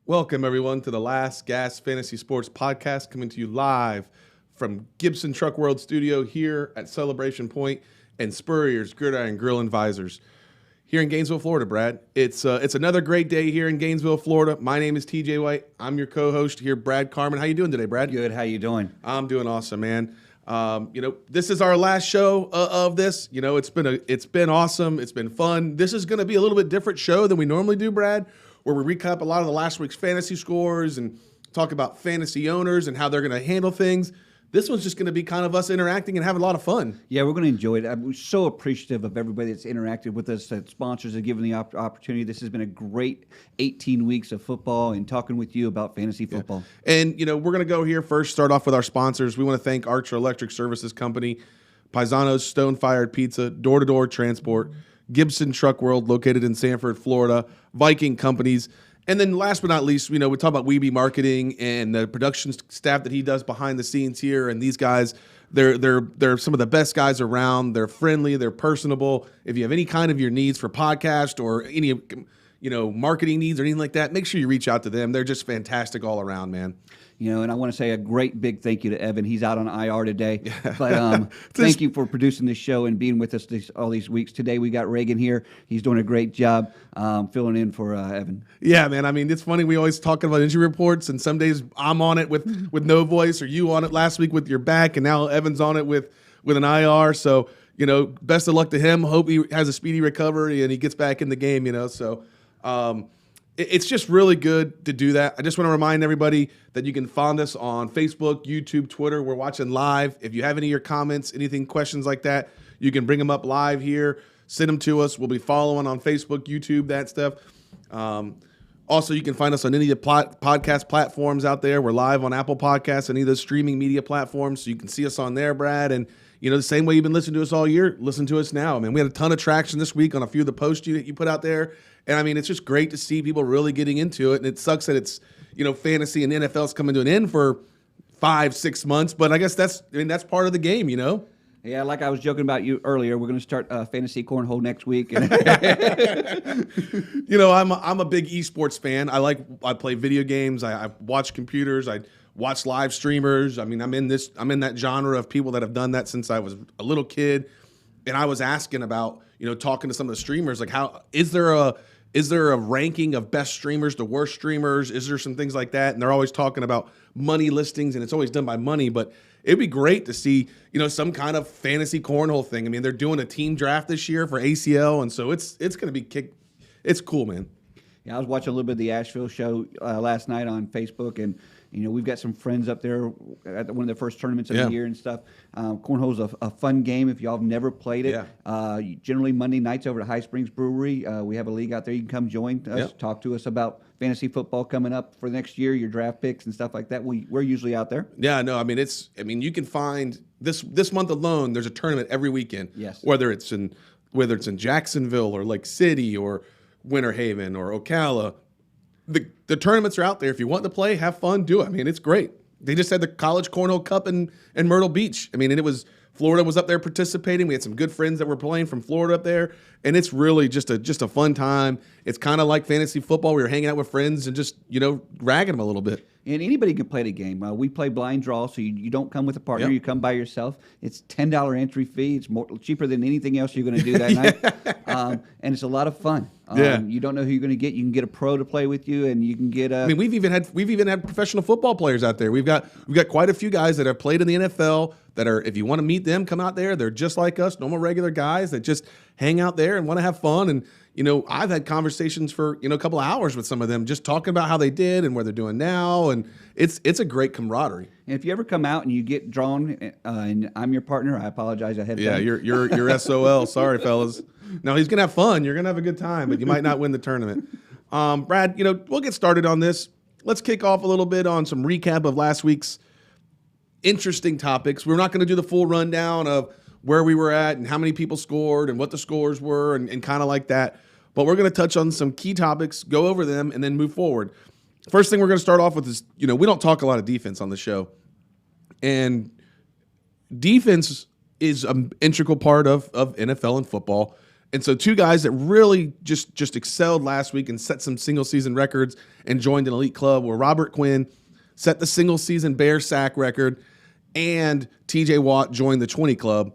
Welcome, everyone, to the Last Gas Fantasy Sports Podcast, coming to you live from Gibson Truck World Studio here at Celebration Point and Spurrier's Gridiron Grill and Visors here in Gainesville, Florida, Brad. It's another great day here in Gainesville, Florida. My name is TJ White. I'm your co-host here, Brad Carmen. How you doing today, Brad? Good. How you doing? I'm doing awesome, man. This is our last show of this. It's been awesome. It's been fun. This is going to be a little bit different show than we normally do, Brad, where we recap a lot of the last week's fantasy scores and talk about fantasy owners and how they're going to handle things. This one's just going to be kind of us interacting and having a lot of fun. Yeah, we're going to enjoy it. I'm so appreciative of everybody that's interacted with us, that sponsors have given the opportunity. This has been a great 18 weeks of football and talking with you about fantasy football. Yeah. And, we're going to go here first, start off with our sponsors. We want to thank Archer Electric Services Company, Paisano's Stone-Fired Pizza, Door-to-Door Transport, Gibson Truck World, located in Sanford, Florida, Viking Companies. And then last but not least, we talk about Weeby Marketing and the production staff that he does behind the scenes here. And these guys, they're some of the best guys around. They're friendly. They're personable. If you have any kind of your needs for podcast or any, marketing needs or anything like that, make sure you reach out to them. They're just fantastic all around, man. And I want to say a great big thank you to Evan. He's out on IR today. But thank you for producing this show and being with us all these weeks. Today we got Reagan here. He's doing a great job filling in for Evan. Yeah, man. I mean, it's funny. We always talk about injury reports, and some days I'm on it with no voice, or you on it last week with your back, and now Evan's on it with an IR. So, best of luck to him. Hope he has a speedy recovery and he gets back in the game, So, it's just really good to do that. I just want to remind everybody that you can find us on Facebook, YouTube, Twitter. We're watching live. If you have any of your comments, anything, questions like that, you can bring them up live here. Send them to us. We'll be following on Facebook, YouTube, that stuff. Also, you can find us on any of the podcast platforms out there. We're live on Apple Podcasts and any of those streaming media platforms, so you can see us on there, Brad. And, the same way you've been listening to us all year, listen to us now. I mean, we had a ton of traction this week on a few of the posts you put out there. And, I mean, it's just great to see people really getting into it. And it sucks that it's, fantasy and NFL's coming to an end for 5-6 months. But I guess that's part of the game, Yeah, like I was joking about you earlier, we're going to start fantasy cornhole next week. I'm a big esports fan. I play video games. I watch computers. I watch live streamers. I mean, I'm in that genre of people that have done that since I was a little kid. And I was asking about, talking to some of the streamers, like, how is there a ranking of best streamers to worst streamers? Is there some things like that? And they're always talking about money listings, and it's always done by money. But it'd be great to see, some kind of fantasy cornhole thing. I mean, they're doing a team draft this year for ACL, and so it's going to be It's cool, man. Yeah, I was watching a little bit of the Asheville show last night on Facebook, and we've got some friends up there at one of the first tournaments of the year and stuff. Cornhole's a fun game if y'all have never played it. Yeah. Generally Monday nights over at High Springs Brewery. We have a league out there. You can come join us, talk to us about fantasy football coming up for next year, your draft picks and stuff like that. We're usually out there. Yeah, no, I mean, you can find this month alone. There's a tournament every weekend. Yes. Whether it's in Jacksonville or Lake City or Winter Haven or Ocala. The tournaments are out there. If you want to play, have fun, do it. I mean, it's great. They just had the College Cornhole Cup in Myrtle Beach. I mean, and Florida was up there participating. We had some good friends that were playing from Florida up there, and it's really just a fun time. It's kind of like fantasy football. We were hanging out with friends and just ragging them a little bit. And anybody can play the game. We play blind draw, so you don't come with a partner. Yep. You come by yourself. It's $10 entry fee. It's cheaper than anything else you're going to do that night. And it's a lot of fun. You don't know who you're going to get. You can get a pro to play with you, and you can get I mean, we've even had professional football players out there. We've got quite a few guys that have played in the NFL that are, if you want to meet them, come out there. They're just like us, normal, regular guys that just hang out there and want to have fun. And I've had conversations for a couple of hours with some of them, just talking about how they did and where they're doing now, and it's a great camaraderie. And if you ever come out and you get drawn, and I'm your partner, I apologize ahead of time. Yeah, you're SOL. Sorry, fellas. No, he's gonna have fun. You're gonna have a good time, but you might not win the tournament. Brad, we'll get started on this. Let's kick off a little bit on some recap of last week's interesting topics. We're not going to do the full rundown of where we were at and how many people scored and what the scores were and kind of like that. But we're going to touch on some key topics, go over them, and then move forward. First thing we're going to start off with is, we don't talk a lot of defense on the show. And defense is an integral part of NFL and football. And so two guys that really just excelled last week and set some single season records and joined an elite club were Robert Quinn, set the single season Bear sack record, and TJ Watt joined the 20 club.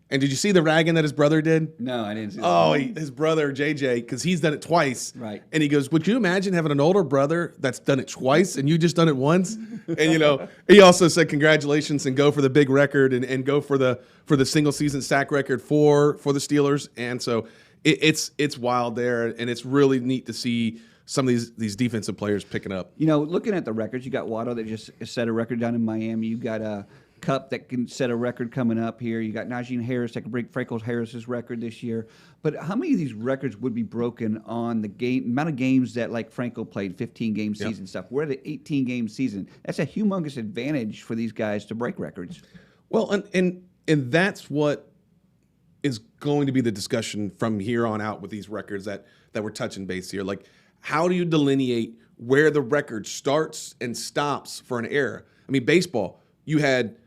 And did you see the ragging that his brother did? No, I didn't see that. Oh, his brother, JJ, because he's done it twice. Right. And he goes, would you imagine having an older brother that's done it twice and you just done it once? And, he also said congratulations and go for the big record and go for the single season sack record for the Steelers. And so it's wild there, and it's really neat to see some of these defensive players picking up. Looking at the records, you got Waddle that just set a record down in Miami. You got Cup that can set a record coming up here. You got Najee Harris that can break Franco Harris's record this year. But how many of these records would be broken on the amount of games that like Franco played, 15-game season stuff? We're at an 18-game season. That's a humongous advantage for these guys to break records. Well, and that's what is going to be the discussion from here on out with these records that we're touching base here. Like, how do you delineate where the record starts and stops for an era? I mean, baseball, you had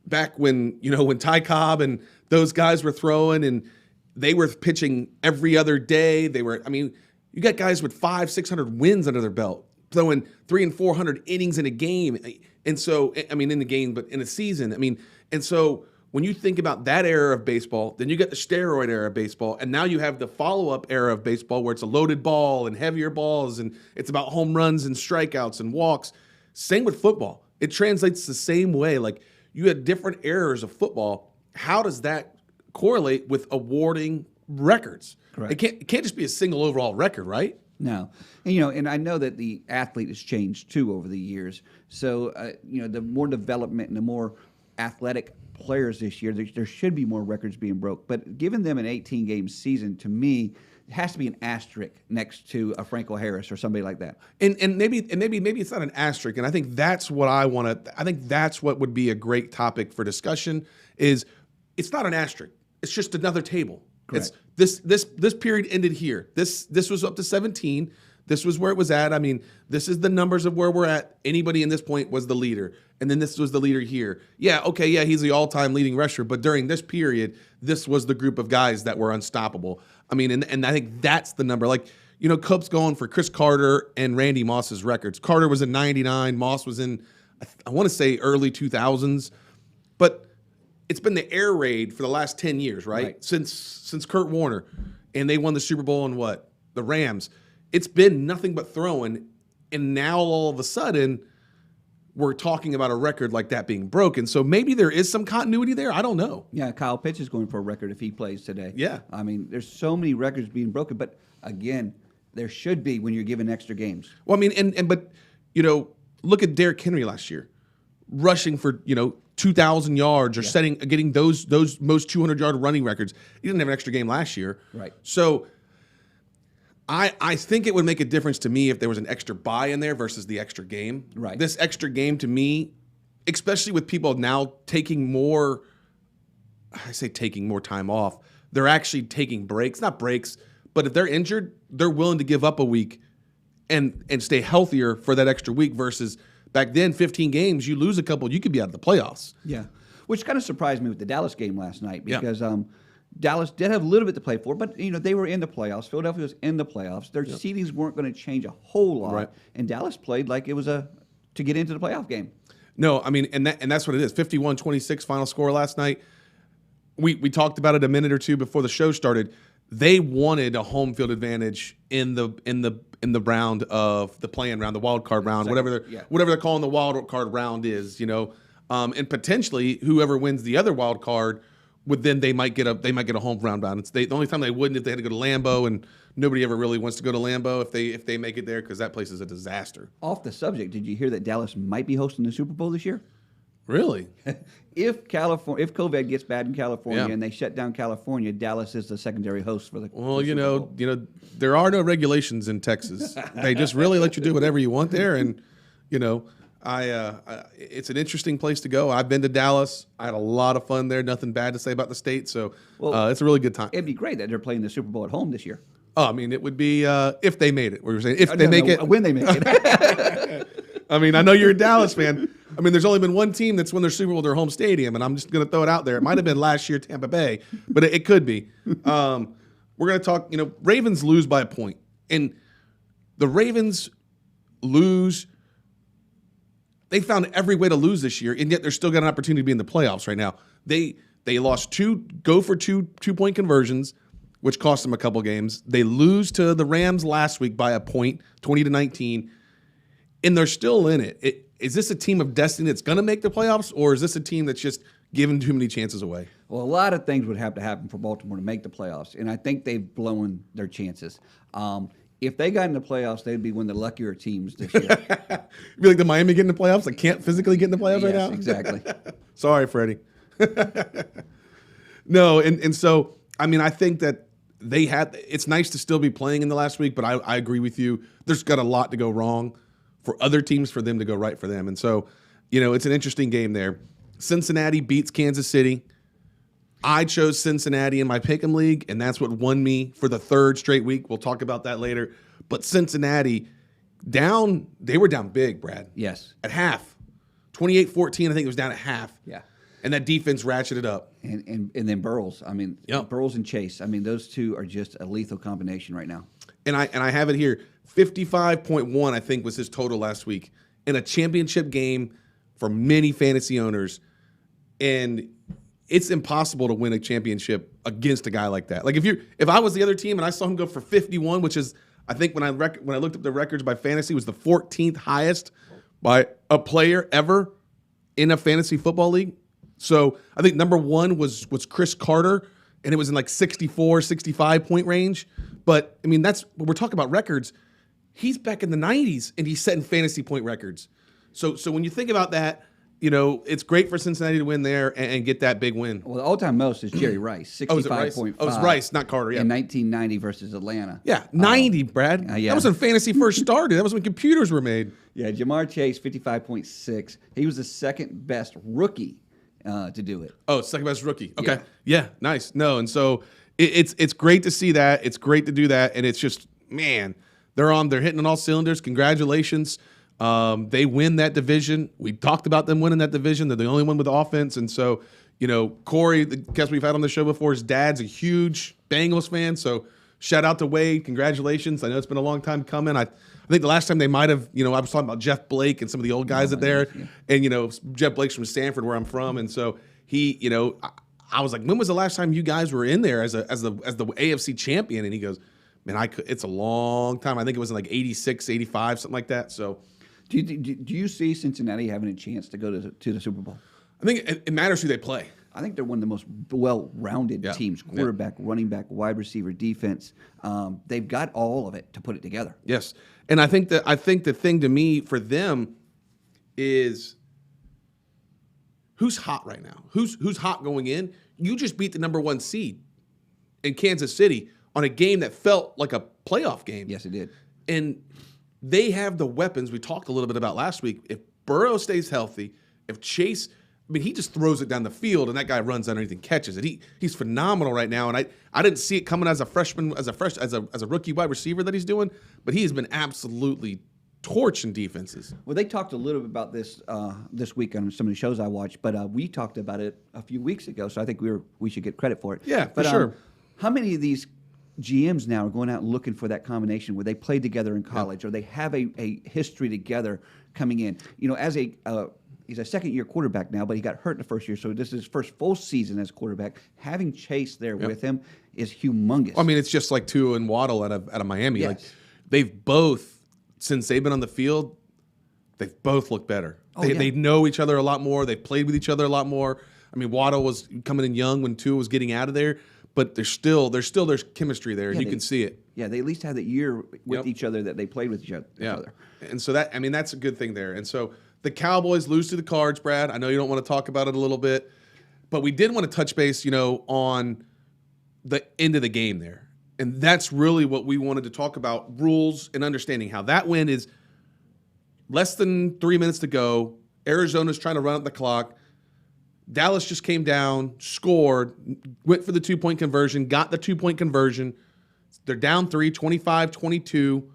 back when Ty Cobb and those guys were throwing and they were pitching every other day. You got guys with 500-600 wins under their belt, throwing 300 and 400 innings in a game. And so, in the game, but in a season. And so when you think about that era of baseball, then you get the steroid era of baseball, and now you have the follow-up era of baseball where it's a loaded ball and heavier balls, and it's about home runs and strikeouts and walks. Same with football. It translates the same way. Like, you had different eras of football. How does that correlate with awarding records? Correct. It can't just be a single overall record, right? No. And I know that the athlete has changed too over the years. So, the more development and the more athletic players this year, there should be more records being broke. But giving them an 18-game season, to me, it has to be an asterisk next to a Franco Harris or somebody like that. And maybe it's not an asterisk. And I think that's what I think that's what would be a great topic for discussion. Is it's not an asterisk. It's just another table. Correct. It's this period ended here. This was up to 17. This was where it was at. This is the numbers of where we're at. Anybody in this point was the leader. And then this was the leader here. Yeah, okay, yeah, he's the all-time leading rusher. But during this period, this was the group of guys that were unstoppable. And I think that's the number. Like, Cope's going for Chris Carter and Randy Moss's records. Carter was in 99. Moss was in, I want to say, early 2000s. But it's been the air raid for the last 10 years, right? Since Kurt Warner. And they won the Super Bowl in what? The Rams. It's been nothing but throwing. And now all of a sudden, we're talking about a record like that being broken. So maybe there is some continuity there. I don't know. Yeah, Kyle Pitts is going for a record if he plays today. Yeah. There's so many records being broken. But, again, there should be when you're given extra games. Well, but look at Derrick Henry last year. Rushing for, 2,000 yards or getting those most 200-yard running records. He didn't have an extra game last year. Right. So I think it would make a difference to me if there was an extra bye in there versus the extra game. Right. This extra game to me, especially with people now taking more time off, they're actually taking breaks. Not breaks, but if they're injured, they're willing to give up a week and stay healthier for that extra week versus back then, 15 games, you lose a couple, you could be out of the playoffs. Yeah, which kind of surprised me with the Dallas game last night because Dallas did have a little bit to play for, but they were in the playoffs. Philadelphia was in the playoffs. Their seedings weren't going to change a whole lot, right. And Dallas played like it was to get into the playoff game. No, and that's what it is. 51-26 final score last night. We talked about it a minute or two before the show started. They wanted a home field advantage in the round of the play-in round, the wild card round, whatever they're calling the wild card round is, and potentially whoever wins the other wild card would then they might get a home round. It's the only time they wouldn't if they had to go to Lambeau, and nobody ever really wants to go to Lambeau if they make it there because that place is a disaster. Off the subject, did you hear that Dallas might be hosting the Super Bowl this year? Really? If COVID gets bad in California and they shut down California, Dallas is the secondary host for the. Well, there are no regulations in Texas. They just really let you do whatever you want there, and it's an interesting place to go. I've been to Dallas. I had a lot of fun there. Nothing bad to say about the state, so it's a really good time. It'd be great that they're playing the Super Bowl at home this year. Oh, it would be if they made it. We were saying if they make it, when they make it. I know you're a Dallas fan. There's only been one team that's won their Super Bowl at their home stadium, and I'm just going to throw it out there. It might have been last year, Tampa Bay, but it could be. we're going to talk, Ravens lose by a point. And the Ravens lose. They found every way to lose this year, and yet they're still got an opportunity to be in the playoffs right now. They lost two two-point conversions, which cost them a couple games. They lose to the Rams last week by a point, 20-19, and they're still in it. Is this a team of destiny that's going to make the playoffs, or is this a team that's just giving too many chances away? Well, a lot of things would have to happen for Baltimore to make the playoffs, and I think they've blown their chances. If they got in the playoffs, they'd be one of the luckier teams this year. It'd be like the Miami getting the playoffs. They can't physically get in the playoffs right now? Exactly. Sorry, Freddie. No, and so, I think that it's nice to still be playing in the last week, but I agree with you. There's got a lot to go wrong for other teams for them to go right for them. And so, it's an interesting game there. Cincinnati beats Kansas City. I chose Cincinnati in my Pick'em League, and that's what won me for the third straight week. We'll talk about that later. But Cincinnati, they were down big, Brad. Yes. At half. 28-14, I think it was down at half. Yeah. And that defense ratcheted up. And then Burrows. Burrows and Chase. Those two are just a lethal combination right now. And I have it here. 55.1, I think, was his total last week in a championship game for many fantasy owners. And it's impossible to win a championship against a guy like that. Like if I was the other team and I saw him go for 51, which is, I think when I looked up the records by fantasy, was the 14th highest by a player ever in a fantasy football league. So I think number one was Chris Carter, and it was in like 64, 65 point range. But that's when we're talking about records. He's back in the 90s and he's setting fantasy point records. So when you think about that, it's great for Cincinnati to win there and get that big win. Well, the all-time most is Jerry Rice, 65.5. Oh, it was Rice, not Carter. Yeah. In 1990 versus Atlanta. Yeah, 90, Brad. Yeah. That was when fantasy first started. That was when computers were made. Yeah, Jamar Chase, 55.6. He was the second best rookie to do it. Oh, second best rookie. Okay. Yeah, nice. No, and so it's great to see that. It's great to do that, and it's just, man, they're hitting on all cylinders. Congratulations. They win that division. We talked about them winning that division. They're the only one with offense. And so, Corey, the guest we've had on the show before, his dad's a huge Bengals fan. So shout out to Wade. Congratulations. I know it's been a long time coming. I think the last time they might have, I was talking about Jeff Blake and some of the old guys there. Yeah. And, Jeff Blake's from Stanford where I'm from. And so he, I was like, when was the last time you guys were in there as the AFC champion? And he goes, man, it's a long time. I think it was in like 86, 85, something like that. So, Do you see Cincinnati having a chance to go to the Super Bowl? I think it matters who they play. I think they're one of the most well-rounded teams: quarterback, running back, wide receiver, defense. They've got all of it to put it together. Yes, and I think the thing to me for them is who's hot right now. Who's hot going in? You just beat the number one seed in Kansas City on a game that felt like a playoff game. Yes, it did. And they have the weapons we talked a little bit about last week. If Burrow stays healthy, if Chase, he just throws it down the field and that guy runs underneath and catches it. He's phenomenal right now, and I didn't see it coming as a freshman, as a rookie wide receiver that he's doing, but he has been absolutely torching defenses. Well, they talked a little bit about this this week on some of the shows I watched, but we talked about it a few weeks ago, so I think we should get credit for it. Yeah, for sure. How many of these GMs now are going out and looking for that combination where they played together in college or they have a history together coming in? As he's a second-year quarterback now, but he got hurt in the first year, so this is his first full season as quarterback. Having Chase there with him is humongous. It's just like Tua and Waddle out of Miami. Yes. Like they've both, since they've been on the field, they've both looked better. They know each other a lot more. They've played with each other a lot more. Waddle was coming in young when Tua was getting out of there. But there's chemistry there, and you can see it. Yeah, they at least had the year with each other that they played with each other. And so that's a good thing there. And so the Cowboys lose to the Cards, Brad. I know you don't want to talk about it a little bit, but we did want to touch base, on the end of the game there. And that's really what we wanted to talk about, rules and understanding how that win is less than 3 minutes to go. Arizona's trying to run up the clock. Dallas just came down, scored, went for the 2-point conversion, got the 2-point conversion. They're down 3, 25-22.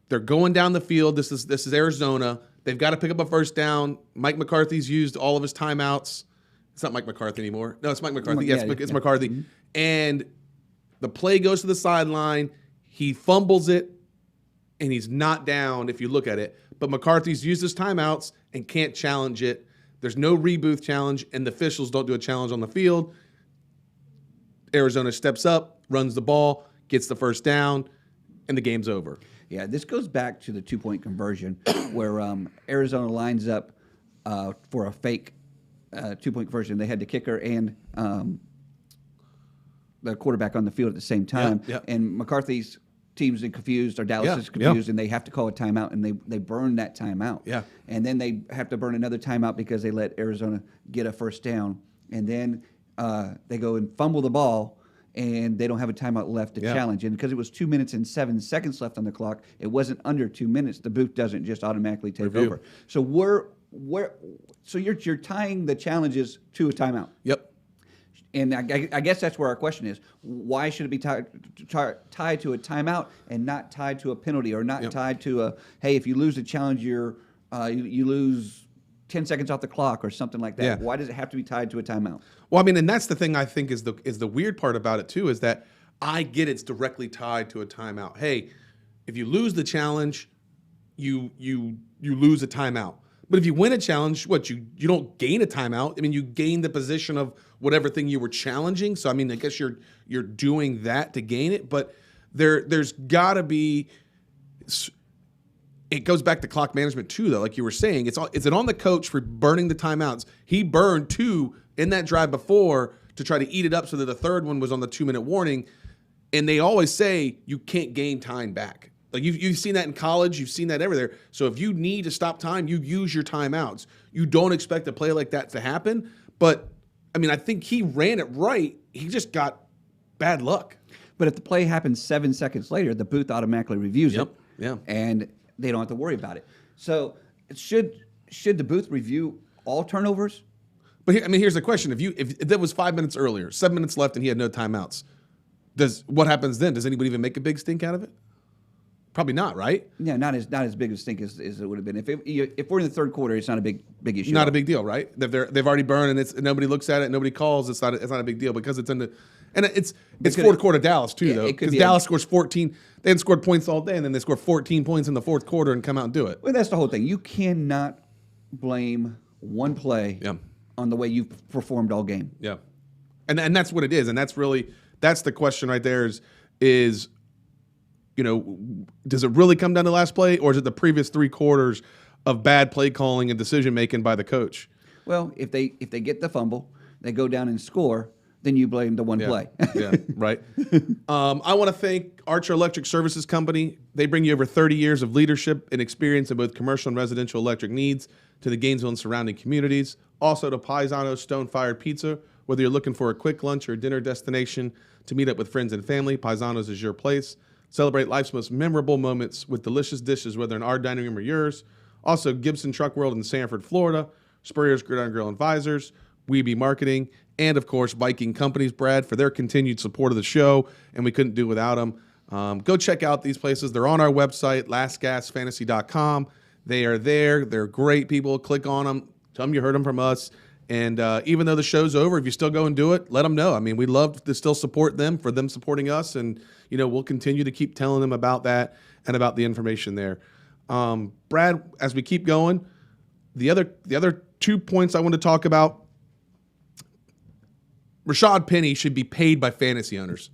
They're going down the field. This is Arizona. They've got to pick up a first down. Mike McCarthy's used all of his timeouts. It's not Mike McCarthy anymore. No, it's Mike McCarthy. Yes, it's McCarthy. Mm-hmm. And The play goes to the sideline. He fumbles it, and he's not down if you look at it. But McCarthy's used his timeouts and can't challenge it. There's no rebooth challenge, and the officials don't do a challenge on the field. Arizona steps up, runs the ball, gets the first down, and the game's over. Yeah, this goes back to the 2-point conversion where Arizona lines up for a fake 2-point conversion. They had the kicker and the quarterback on the field at the same time. Yeah. And McCarthy's team's confused, or Dallas is confused, and they have to call a timeout, and they burn that timeout. Yeah. And then they have to burn another timeout because they let Arizona get a first down. And then they go and fumble the ball, and they don't have a timeout left to challenge. And because it was 2 minutes and 7 seconds left on the clock, it wasn't under 2 minutes. The booth doesn't just automatically take over. So so you're tying the challenges to a timeout. Yep. And I guess that's where our question is: why should it be tied to a timeout and not tied to a penalty, or not tied to a, hey, if you lose the challenge, you lose 10 seconds off the clock or something like that? Yeah. Why does it have to be tied to a timeout? Well, I mean, and that's the thing I think is the weird part about it too, is that I get it's directly tied to a timeout. Hey, if you lose the challenge, you lose a timeout. But if you win a challenge, you don't gain a timeout. I mean, you gain the position of whatever thing you were challenging. So I mean, I guess you're doing that to gain it. But there's got to be. It goes back to clock management too, though. Like you were saying, is it on the coach for burning the timeouts? He burned 2 in that drive before to try to eat it up, so that the third one was on the 2-minute warning. And they always say you can't gain time back. Like you've seen that in college, you've seen that everywhere. So if you need to stop time, you use your timeouts. You don't expect a play like that to happen. But I mean, I think he ran it right. He just got bad luck. But if the play happens 7 seconds later, the booth automatically reviews it. Yeah. And they don't have to worry about it. So should the booth review all turnovers? But here's the question: if that was 5 minutes earlier, 7 minutes left, and he had no timeouts, what happens then? Does anybody even make a big stink out of it? Probably not, right? Yeah, not as big a stink as it would have been. If we're in the third quarter, it's not a big issue. Not a big deal, right? They've already burned, and nobody looks at it, nobody calls. It's not a big deal because it's in the, and it's fourth quarter Dallas too, though, because Dallas scores 14. They hadn't scored points all day, and then they score 14 points in the fourth quarter and come out and do it. Well, that's the whole thing. You cannot blame one play on the way you've performed all game. Yeah, and that's what it is, and that's the question right there is. Does it really come down to last play, or is it the previous 3 quarters of bad play calling and decision making by the coach? Well, if they get the fumble, they go down and score, then you blame the one play. Yeah, right. I want to thank Archer Electric Services Company. They bring you over 30 years of leadership and experience in both commercial and residential electric needs to the Gainesville and surrounding communities. Also to Paisano's Stone-Fired Pizza. Whether you're looking for a quick lunch or dinner destination to meet up with friends and family, Paisano's is your place. Celebrate life's most memorable moments with delicious dishes, whether in our dining room or yours. Also, Gibson Truck World in Sanford, Florida. Spurrier's Gridiron Grill and Visors. Weeby Marketing. And, of course, Viking Companies, Brad, for their continued support of the show. And we couldn't do without them. Go check out these places. They're on our website, lastgasfantasy.com. They are there. They're great people. Click on them. Tell them you heard them from us. And even though the show's over, if you still go and do it, let them know. I mean, we'd love to still support them for them supporting us. And, we'll continue to keep telling them about that and about the information there. Brad, as we keep going, the other 2 points I want to talk about, Rashad Penny should be paid by fantasy owners.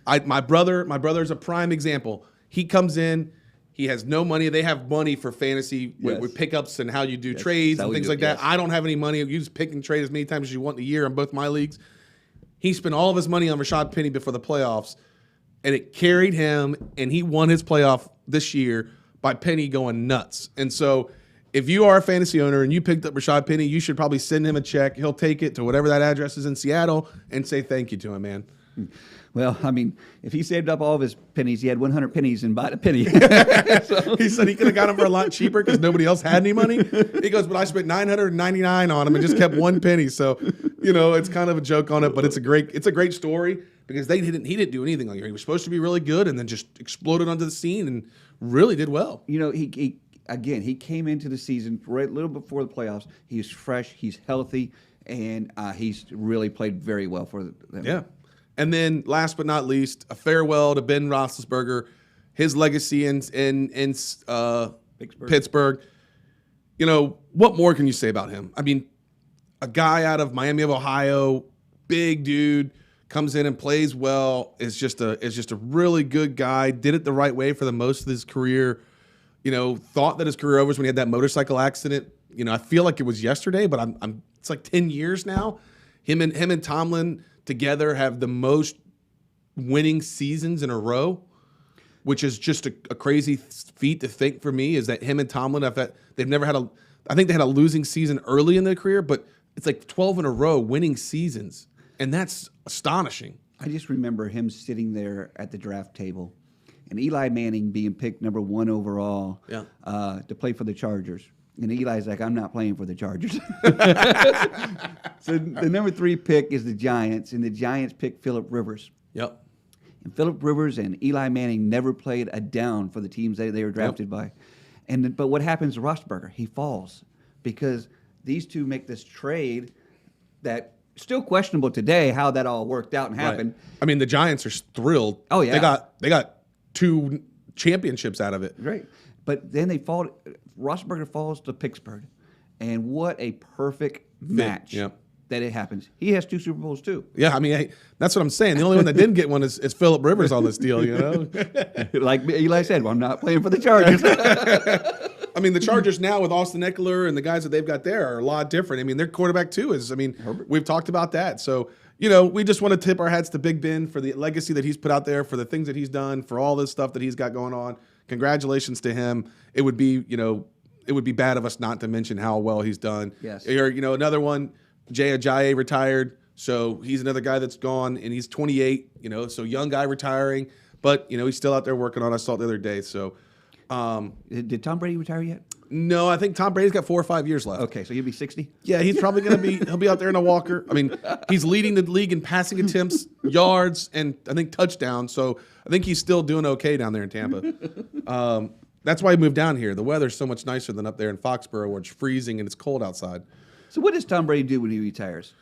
My brother's a prime example. He comes in. He has no money. They have money for fantasy with pickups and how you do trades and things like that. I don't have any money. You just pick and trade as many times as you want in a year in both my leagues. He spent all of his money on Rashad Penny before the playoffs, and it carried him, and he won his playoff this year by Penny going nuts. And so if you are a fantasy owner and you picked up Rashad Penny, you should probably send him a check. He'll take it to whatever that address is in Seattle and say thank you to him, man. Well, I mean, if he saved up all of his pennies, he had 100 pennies and bought a penny. So. He said he could have got them for a lot cheaper because nobody else had any money. He goes, but I spent $999 on them and just kept 1 penny. So, it's kind of a joke on it, but it's a great story because he didn't do anything all year. He was supposed to be really good and then just exploded onto the scene and really did well. He came into the season right a little before the playoffs. He's fresh, he's healthy, and he's really played very well for them. Yeah. And then last but not least, a farewell to Ben Roethlisberger, his legacy in Pittsburgh. You know, what more can you say about him? I mean, a guy out of Miami of Ohio, big dude, comes in and plays well, is just a really good guy, did it the right way for the most of his career. You know, thought that his career over when he had that motorcycle accident. You know, I feel like it was yesterday, but it's like 10 years now. Him and Tomlin together have the most winning seasons in a row, which is just a crazy feat to think for me, is that him and Tomlin they've never had I think they had a losing season early in their career, but it's like 12 in a row winning seasons. And that's astonishing. I just remember him sitting there at the draft table and Eli Manning being picked number 1 overall to play for the Chargers. And Eli's like, I'm not playing for the Chargers. So the number 3 pick is the Giants, and the Giants pick Phillip Rivers. Yep. And Phillip Rivers and Eli Manning never played a down for the teams they were drafted by. But what happens to Roethlisberger? He falls because these two make this trade that still questionable today how that all worked out and happened. Right. I mean, the Giants are thrilled. Oh yeah, they got 2 championships out of it. Right. But then Roethlisberger falls to Pittsburgh, and what a perfect match that it happens. He has 2 Super Bowls too. Yeah, I mean, that's what I'm saying. The only one that didn't get one is Phillip Rivers on this deal, you know? Like Eli said, well, I'm not playing for the Chargers. I mean, the Chargers now with Austin Eckler and the guys that they've got there are a lot different. I mean, their quarterback too Herbert. We've talked about that. So, you know, we just want to tip our hats to Big Ben for the legacy that he's put out there, for the things that he's done, for all this stuff that he's got going on. Congratulations to him. It would be bad of us not to mention how well he's done. Yes. Or, you know, another one, Jay Ajayi retired. So he's another guy that's gone, and he's 28, you know, so young guy retiring. But, you know, he's still out there working on it. I saw it the other day. So, did Tom Brady retire yet? no, I think Tom Brady's got 4 or 5 years left. Okay, so he'll be 60? Yeah, he's probably going to he'll be out there in a walker. I mean, he's leading the league in passing attempts, yards, and I think touchdowns. So I think he's still doing okay down there in Tampa. That's why he moved down here. The weather's so much nicer than up there in Foxborough where it's freezing and it's cold outside. So what does Tom Brady do when he retires?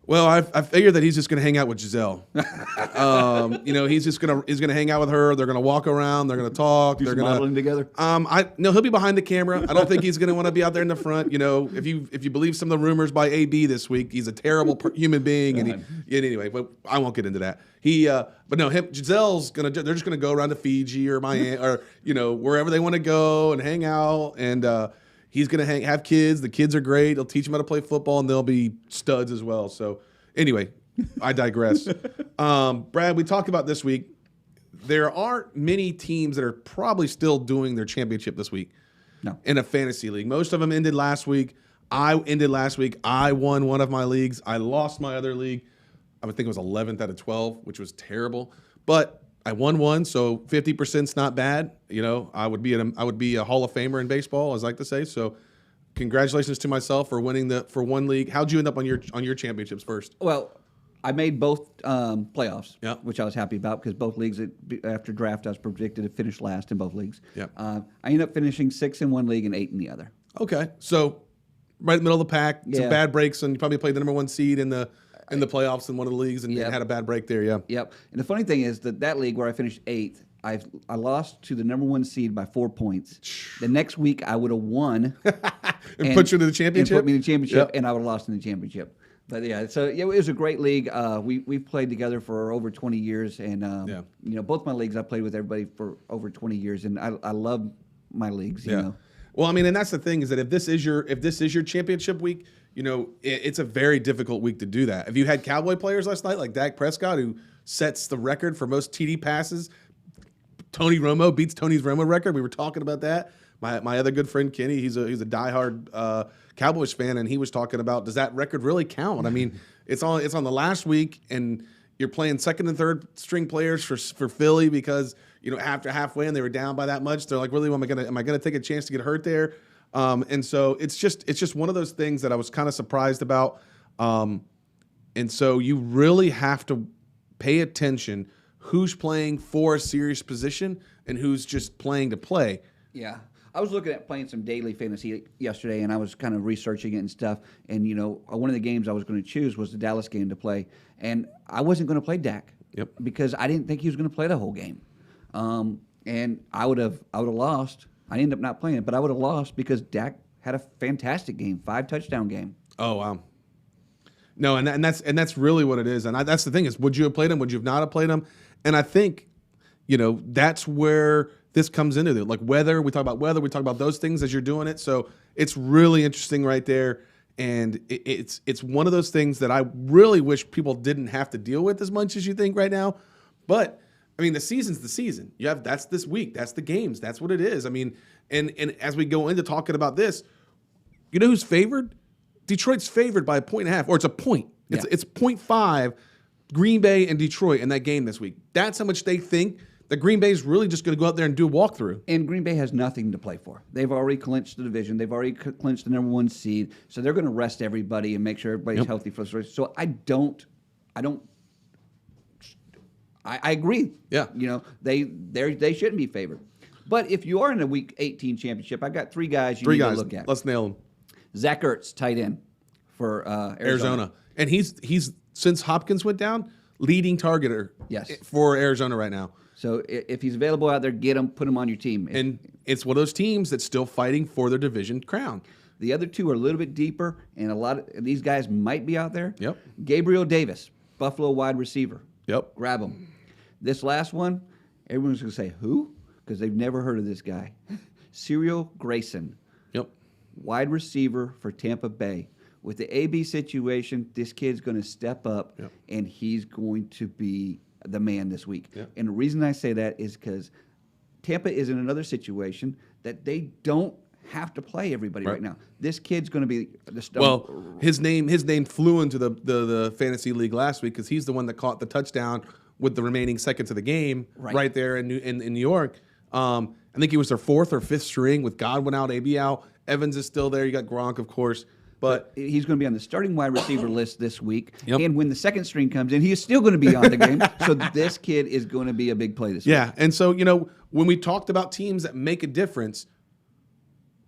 Well, I figured that he's just going to hang out with Giselle. You know, he's gonna hang out with her. They're gonna walk around. They're gonna talk. They're gonna modeling together. No, he'll be behind the camera. I don't think he's gonna want to be out there in the front. You know, if you believe some of the rumors by AB this week, he's a terrible human being. And anyway, but I won't get into that. But no, Giselle's they're just gonna go around to Fiji or Miami or you know wherever they want to go and hang out and. He's going to have kids. The kids are great. He'll teach them how to play football, and they'll be studs as well. So anyway, I digress. Brad, we talked about this week. There aren't many teams that are probably still doing their championship this week in a fantasy league. Most of them ended last week. I ended last week. I won one of my leagues. I lost my other league. I would think it was 11th out of 12, which was terrible. But I won one, so 50%'s not bad. You know, I would be a Hall of Famer in baseball, as I like to say. So, congratulations to myself for winning for one league. How'd you end up on your championships first? Well, I made both playoffs, which I was happy about because both leagues after draft I was predicted to finish last in both leagues. I ended up finishing 6th in one league and 8th in the other. Okay, so right in the middle of the pack. Some bad breaks, and you probably played the number 1 seed in the playoffs in one of the leagues and had a bad break there, Yep. And the funny thing is that league where I finished 8th, I lost to the number 1 seed by 4 points. The next week I would have won and put you to the championship. And put me in the championship, and I would have lost in the championship. But it was a great league. We've played together for over 20 years, and you know, both my leagues I played with everybody for over 20 years, and I love my leagues. You know. Well, I mean, and that's the thing is that if this is your championship week, you know, it's a very difficult week to do that. If you had Cowboy players last night like Dak Prescott, who sets the record for most TD passes, Tony Romo beats Tony's Romo record. We were talking about that. My other good friend Kenny, he's a diehard Cowboys fan, and he was talking about, does that record really count? I mean, it's on the last week, and you're playing second and third string players for Philly because you know after halfway and they were down by that much. They're like, really, am I gonna take a chance to get hurt there? And so it's just one of those things that I was kind of surprised about. And so you really have to pay attention who's playing for a serious position and who's just playing to play. Yeah. I was looking at playing some daily fantasy yesterday, and I was kind of researching it and stuff. And, one of the games I was going to choose was the Dallas game to play. And I wasn't going to play Dak because I didn't think he was going to play the whole game. And I would have lost. I ended up not playing it, but I would have lost because Dak had a fantastic game, 5-touchdown game. Oh, wow. No, and that's really what it is. And that's the thing is, would you have played him? Would you have not have played him? And I think, that's where this comes into it. Like weather, we talk about those things as you're doing it. So it's really interesting right there. And it's one of those things that I really wish people didn't have to deal with as much as you think right now. But I mean, the season's the season. That's this week. That's the games. That's what it is. I mean, and as we go into talking about this, you know who's favored? Detroit's favored by 1.5, or it's a point. It's 0.5, Green Bay and Detroit in that game this week. That's how much they think that Green Bay is really just going to go out there and do a walkthrough. And Green Bay has nothing to play for. They've already clinched the division. They've already clinched the number 1 seed. So they're going to rest everybody and make sure everybody's healthy for the race. So I agree. Yeah. They shouldn't be favored. But if you are in a Week 18 championship, I've got 3 guys you need to look at. Let's nail them. Zach Ertz, tight end for Arizona. And he's since Hopkins went down, leading targeter for Arizona right now. So if he's available out there, get him, put him on your team. And it's one of those teams that's still fighting for their division crown. The other 2 are a little bit deeper, and a lot of these guys might be out there. Yep. Gabriel Davis, Buffalo wide receiver. Yep. Grab him. This last one, everyone's going to say, who? Because they've never heard of this guy. Cyril Grayson. Yep. Wide receiver for Tampa Bay. With the AB situation, this kid's going to step up, and he's going to be the man this week. Yep. And the reason I say that is because Tampa is in another situation that they don't have to play everybody right now. This kid's going to be the star. Well, his name flew into the fantasy league last week because he's the one that caught the touchdown with the remaining seconds of the game right there in New York. I think he was their 4th or 5th string with Godwin out, AB out. Evans is still there. You got Gronk, of course. But he's going to be on the starting wide receiver list this week. Yep. And when the second string comes in, he is still going to be on the game. So this kid is going to be a big play this week. Yeah, and so, when we talked about teams that make a difference,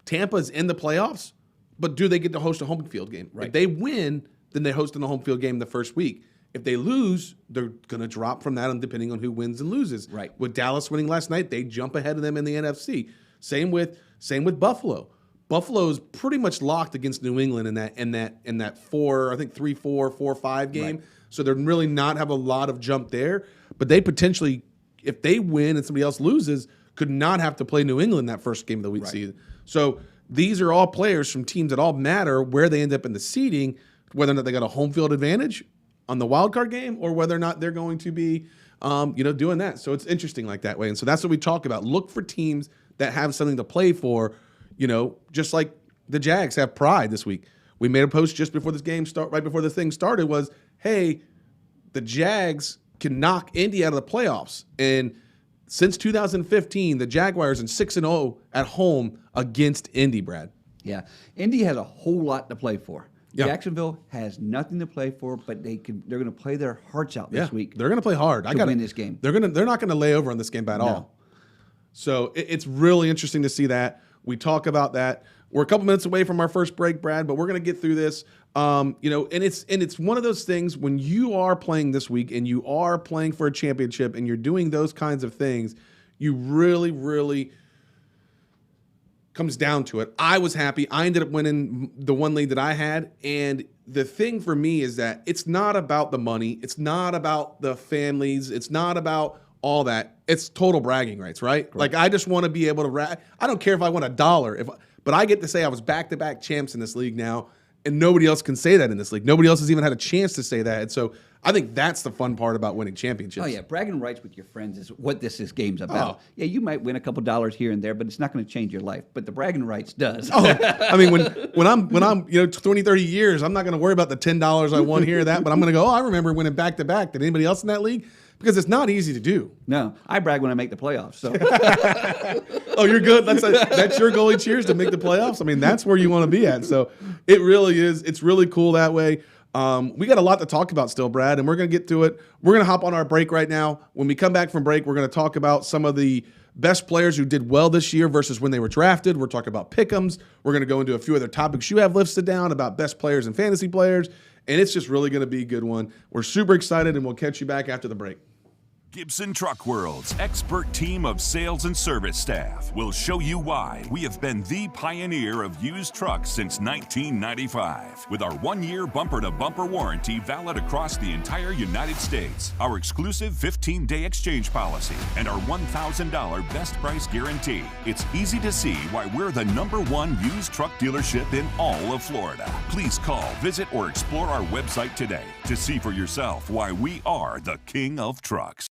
Tampa's in the playoffs, but do they get to host a home field game? Right. If they win, then they host in a home field game the first week. If they lose, they're going to drop from that, and depending on who wins and loses. Right. With Dallas winning last night, they jump ahead of them in the NFC. Same with Buffalo. Buffalo's pretty much locked against New England in that 3-4, 4-5 game. Right. So they're really not have a lot of jump there. But they potentially, if they win and somebody else loses, could not have to play New England that first game of the week season. So these are all players from teams that all matter where they end up in the seeding, whether or not they got a home field advantage on the wild card game or whether or not they're going to be doing that. So it's interesting like that way. And so that's what we talk about. Look for teams that have something to play for. Just like the Jags have pride this week. We made a post just before this game right before the thing started was, hey, the Jags can knock Indy out of the playoffs. And since 2015, the Jaguars are 6-0 at home against Indy, Brad. Yeah. Indy has a whole lot to play for. Yeah. Jacksonville has nothing to play for, but they're going to play their hearts out this week. They're going to play hard. To win this game. They're not going to lay over on this game at all. So it's really interesting to see that. We talk about that. We're a couple minutes away from our first break, Brad, but we're going to get through this. And it's one of those things when you are playing this week and you are playing for a championship and you're doing those kinds of things, you really, really comes down to it. I was happy. I ended up winning the one league that I had. And the thing for me is that it's not about the money. It's not about the families. It's not about all that. It's total bragging rights, right? Correct. Like I just want to be able to I don't care if I won $1, but I get to say I was back-to-back champs in this league now, and nobody else can say that in this league. Nobody else has even had a chance to say that. And so I think that's the fun part about winning championships. Oh, yeah. Bragging rights with your friends is what this game's about. Oh. Yeah, you might win a couple dollars here and there, but it's not going to change your life. But the bragging rights does. I mean, when I'm 20, 30 years, I'm not going to worry about the $10 I won here or that, but I'm going to go, I remember winning back-to-back. Did anybody else in that league? Because it's not easy to do. No, I brag when I make the playoffs. So. Oh, you're good. That's your goalie cheers to make the playoffs. I mean, that's where you want to be at. So it really is. It's really cool that way. We got a lot to talk about still, Brad, and we're going to get to it. We're going to hop on our break right now. When we come back from break, we're going to talk about some of the best players who did well this year versus when they were drafted. We're talking about pick'ems. We're going to go into a few other topics you have listed down about best players and fantasy players, and it's just really going to be a good one. We're super excited, and we'll catch you back after the break. Gibson Truck World's expert team of sales and service staff will show you why we have been the pioneer of used trucks since 1995. With our 1-year bumper-to-bumper warranty valid across the entire United States, our exclusive 15-day exchange policy, and our $1,000 best price guarantee, it's easy to see why we're the #1 used truck dealership in all of Florida. Please call, visit, or explore our website today to see for yourself why we are the king of trucks.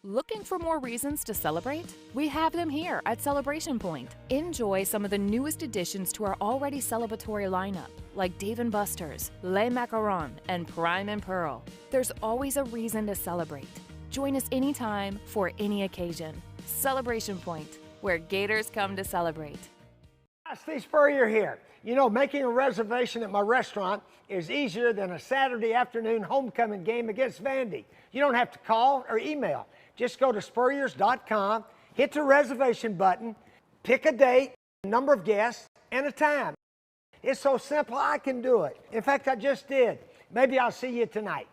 Looking for more reasons to celebrate? We have them here at Celebration Point. Enjoy some of the newest additions to our already celebratory lineup, like Dave & Buster's, Les Macarons, and Prime and Pearl. There's always a reason to celebrate. Join us anytime for any occasion. Celebration Point, where Gators come to celebrate. Hi, Steve Spurrier here. You know, making a reservation at my restaurant is easier than a Saturday afternoon homecoming game against Vandy. You don't have to call or email. Just go to spurriers.com, hit the reservation button, pick a date, a number of guests, and a time. It's so simple, I can do it. In fact, I just did. Maybe I'll see you tonight.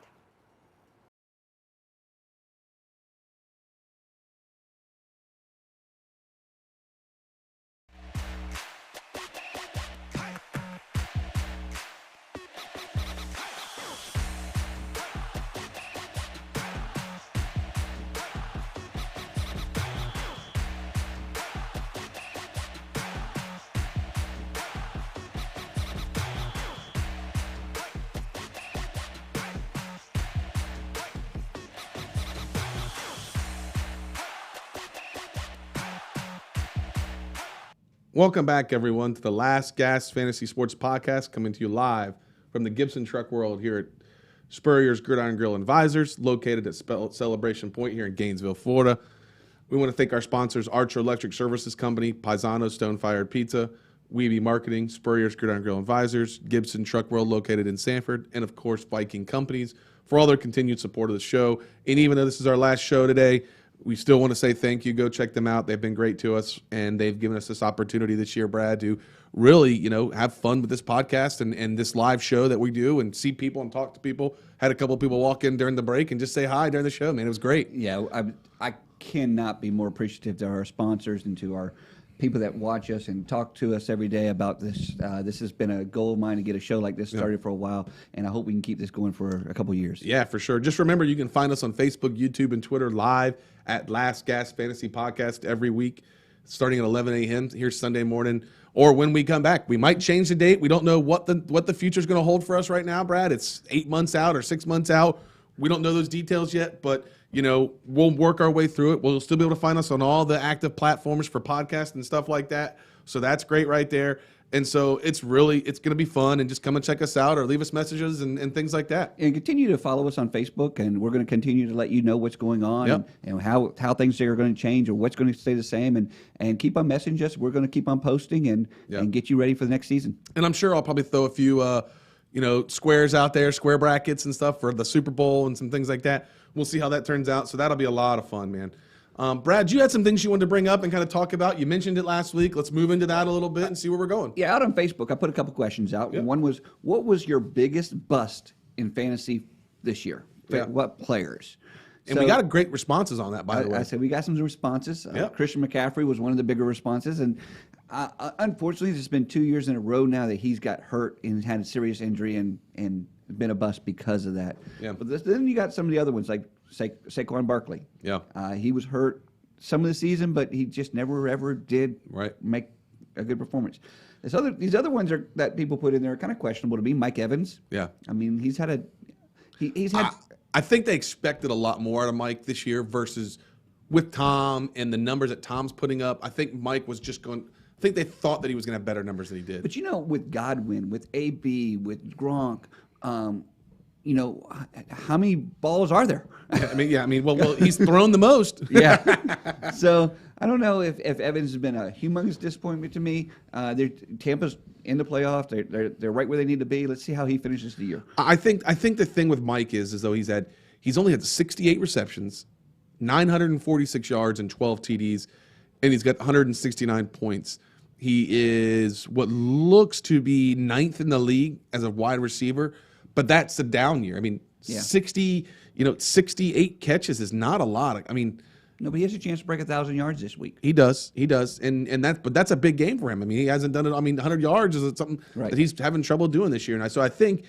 Welcome back, everyone, to the Last Gasp Fantasy Sports Podcast, coming to you live from the Gibson Truck World here at Spurrier's Gridiron Grill and Visors, located at Celebration Point here in Gainesville, Florida. We want to thank our sponsors, Archer Electric Services Company, Paisano Stone-Fired Pizza, Weeby Marketing, Spurrier's Gridiron Grill and Visors, Gibson Truck World located in Sanford, and, of course, Viking Companies for all their continued support of the show. And even though this is our last show today, we still want to say thank you. Go check them out. They've been great to us, and they've given us this opportunity this year, Brad, to really, have fun with this podcast and this live show that we do and see people and talk to people. Had a couple of people walk in during the break and just say hi during the show, man. It was great. Yeah, I cannot be more appreciative to our sponsors and to our people that watch us and talk to us every day about this. This has been a goal of mine to get a show like this started for a while, and I hope we can keep this going for a couple of years. Yeah, for sure. Just remember, you can find us on Facebook, YouTube, and Twitter live at Last Gasp Fantasy Podcast every week, starting at 11 a.m. here Sunday morning, or when we come back. We might change the date. We don't know what the future is going to hold for us right now, Brad. It's 8 months out or 6 months out. We don't know those details yet, but we'll work our way through it. We'll still be able to find us on all the active platforms for podcasts and stuff like that. So that's great right there. And so it's going to be fun, and just come and check us out or leave us messages and things like that. And continue to follow us on Facebook, and we're going to continue to let you know what's going on and how things are going to change or what's going to stay the same. And keep on messaging us. We're going to keep on posting and get you ready for the next season. And I'm sure I'll probably throw a few squares out there, square brackets and stuff for the Super Bowl and some things like that. We'll see how that turns out. So that'll be a lot of fun, man. Brad, you had some things you wanted to bring up and kind of talk about. You mentioned it last week. Let's move into that a little bit and see where we're going. Yeah, out on Facebook, I put a couple questions out. Yep. One was, what was your biggest bust in fantasy this year? What players? And we got great responses on that, by the way. I said we got some responses. Christian McCaffrey was one of the bigger responses. And Unfortunately, it's been 2 years in a row now that he's got hurt and had a serious injury and been a bust because of that. Yeah. But then you got some of the other ones like Saquon Barkley. Yeah. He was hurt some of the season, but he just never ever did make a good performance. These other ones that people put in there are kind of questionable to me. Mike Evans. Yeah. I mean, he's had. I think they expected a lot more out of Mike this year versus with Tom and the numbers that Tom's putting up. I think Mike was just going. I think they thought that he was going to have better numbers than he did. But with Godwin, with AB, with Gronk, how many balls are there? Well, he's thrown the most. Yeah. So I don't know if Evans has been a humongous disappointment to me. Tampa's in the playoff. They're right where they need to be. Let's see how he finishes the year. I think the thing with Mike is though he's only had 68 receptions, 946 yards, and 12 TDs, and he's got 169 points. He is what looks to be 9th in the league as a wide receiver, but that's a down year. I mean, 68 catches is not a lot. No, but he has a chance to break 1,000 yards this week. He does, and that's a big game for him. I mean, he hasn't done it. 100 yards is something that he's having trouble doing this year, and so I think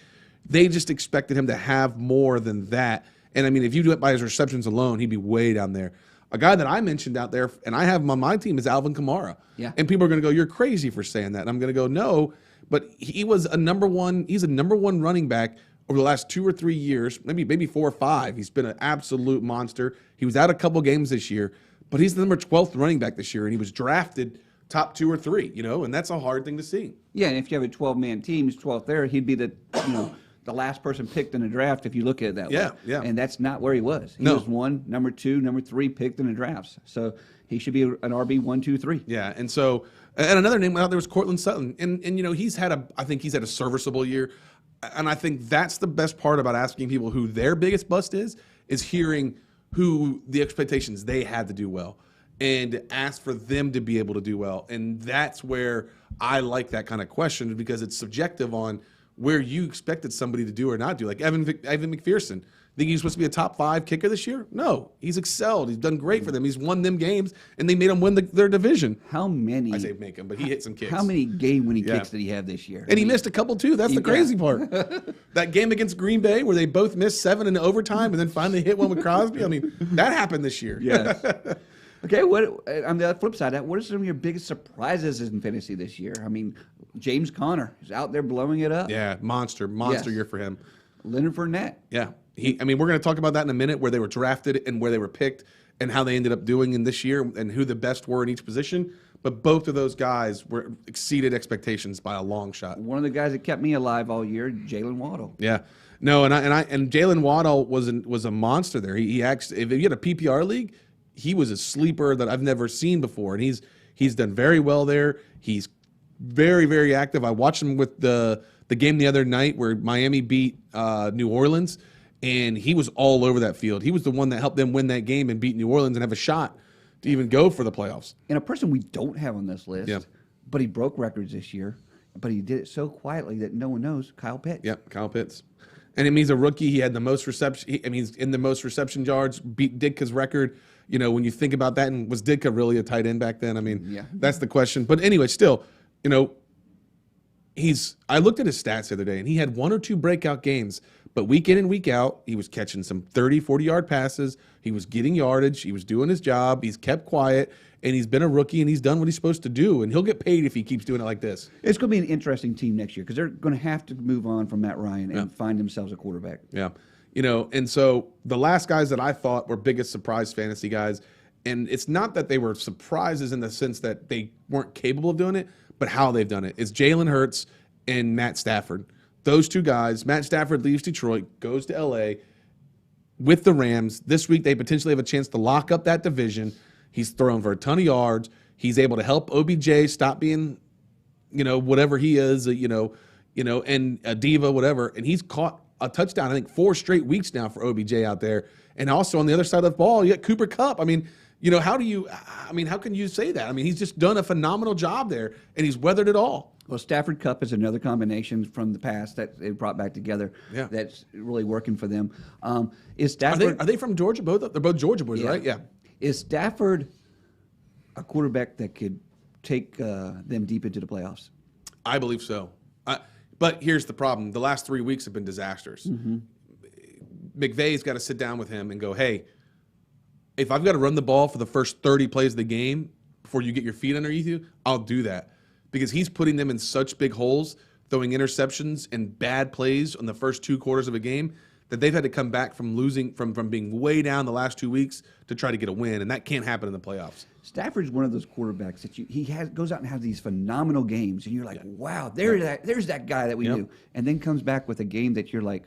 they just expected him to have more than that. And I mean, if you do it by his receptions alone, he'd be way down there. A guy that I mentioned out there, and I have him on my team, is Alvin Kamara. Yeah. And people are going to go, "You're crazy for saying that." And I'm going to go, "No," but he was a number one. He's a number one running back over the last 2 or 3 years, maybe 4 or 5. He's been an absolute monster. He was out a couple games this year, but he's the number 12th running back this year, and he was drafted top 2 or 3. And that's a hard thing to see. Yeah, and if you have a 12-man team, he's 12th there. He'd be the last person picked in the draft if you look at it that way. Yeah. And that's not where he was. He was number 2, number 3 picked in the drafts. So he should be an RB 1, 2, 3. Yeah, and another name out there was Cortland Sutton, and I think he's had a serviceable year, and I think that's the best part about asking people who their biggest bust is hearing who the expectations they had to do well, and ask for them to be able to do well, and that's where I like that kind of question because it's subjective on where you expected somebody to do or not do. Like Evan McPherson. Think he's supposed to be a top 5 kicker this year? No. He's excelled. He's done great for them. He's won them games, and they made him win their division. How many? I say make him, but he hit some kicks. How many game-winning kicks did he have this year? And he missed a couple, too. That's the crazy part. That game against Green Bay where they both missed 7 in overtime and then finally hit one with Crosby. I mean, that happened this year. Yes. Okay, what on the flip side of that, what are some of your biggest surprises in fantasy this year? I mean, James Conner is out there blowing it up. Yeah, monster year for him. Leonard Fournette. Yeah. We're going to talk about that in a minute, where they were drafted and where they were picked and how they ended up doing in this year and who the best were in each position. But both of those guys exceeded expectations by a long shot. One of the guys that kept me alive all year, Jalen Waddle. Yeah. No, and Jalen Waddle was a monster there. He actually, if you had a PPR league, he was a sleeper that I've never seen before, and he's done very well there. He's very, very active. I watched him with the game the other night where Miami beat New Orleans, and he was all over that field. He was the one that helped them win that game and beat New Orleans and have a shot to even go for the playoffs. And a person we don't have on this list, but he broke records this year, but he did it so quietly that no one knows, Kyle Pitts. Yep, Kyle Pitts. And he's a rookie. He had the most reception. He's in the most reception yards, beat Ditka's record. When you think about that, and was Ditka really a tight end back then? That's the question. But anyway, still, I looked at his stats the other day, and he had 1 or 2 breakout games, but week in and week out, he was catching some 30, 40-yard passes. He was getting yardage. He was doing his job. He's kept quiet, and he's been a rookie, and he's done what he's supposed to do, and he'll get paid if he keeps doing it like this. It's going to be an interesting team next year because they're going to have to move on from Matt Ryan and find themselves a quarterback. Yeah. And so the last guys that I thought were biggest surprise fantasy guys, and it's not that they were surprises in the sense that they weren't capable of doing it, but how they've done it, is Jalen Hurts and Matt Stafford. Those 2 guys, Matt Stafford leaves Detroit, goes to L.A. with the Rams. This week they potentially have a chance to lock up that division. He's thrown for a ton of yards. He's able to help OBJ stop being, whatever he is, and a diva, whatever. And he's caught a touchdown, I think, 4 straight weeks now for OBJ out there. And also on the other side of the ball, you got Cooper Kupp. How can you say that? He's just done a phenomenal job there, and he's weathered it all. Well, Stafford Kupp is another combination from the past that they brought back together. Yeah. That's really working for them. Is Stafford? Are they from Georgia? Both? They're both Georgia boys, right? Yeah. Is Stafford a quarterback that could take them deep into the playoffs? I believe so. But here's the problem. The last 3 weeks have been disasters. McVay's got to sit down with him and go, hey, if I've got to run the ball for the first 30 plays of the game before you get your feet underneath you, I'll do that. Because he's putting them in such big holes, throwing interceptions and bad plays on the first 2 quarters of a game, that they've had to come back from losing, from being way down the last 2 weeks to try to get a win, and that can't happen in the playoffs. Stafford's one of those quarterbacks that he goes out and has these phenomenal games, and you're like, wow, there's that guy that we knew, and then comes back with a game that you're like,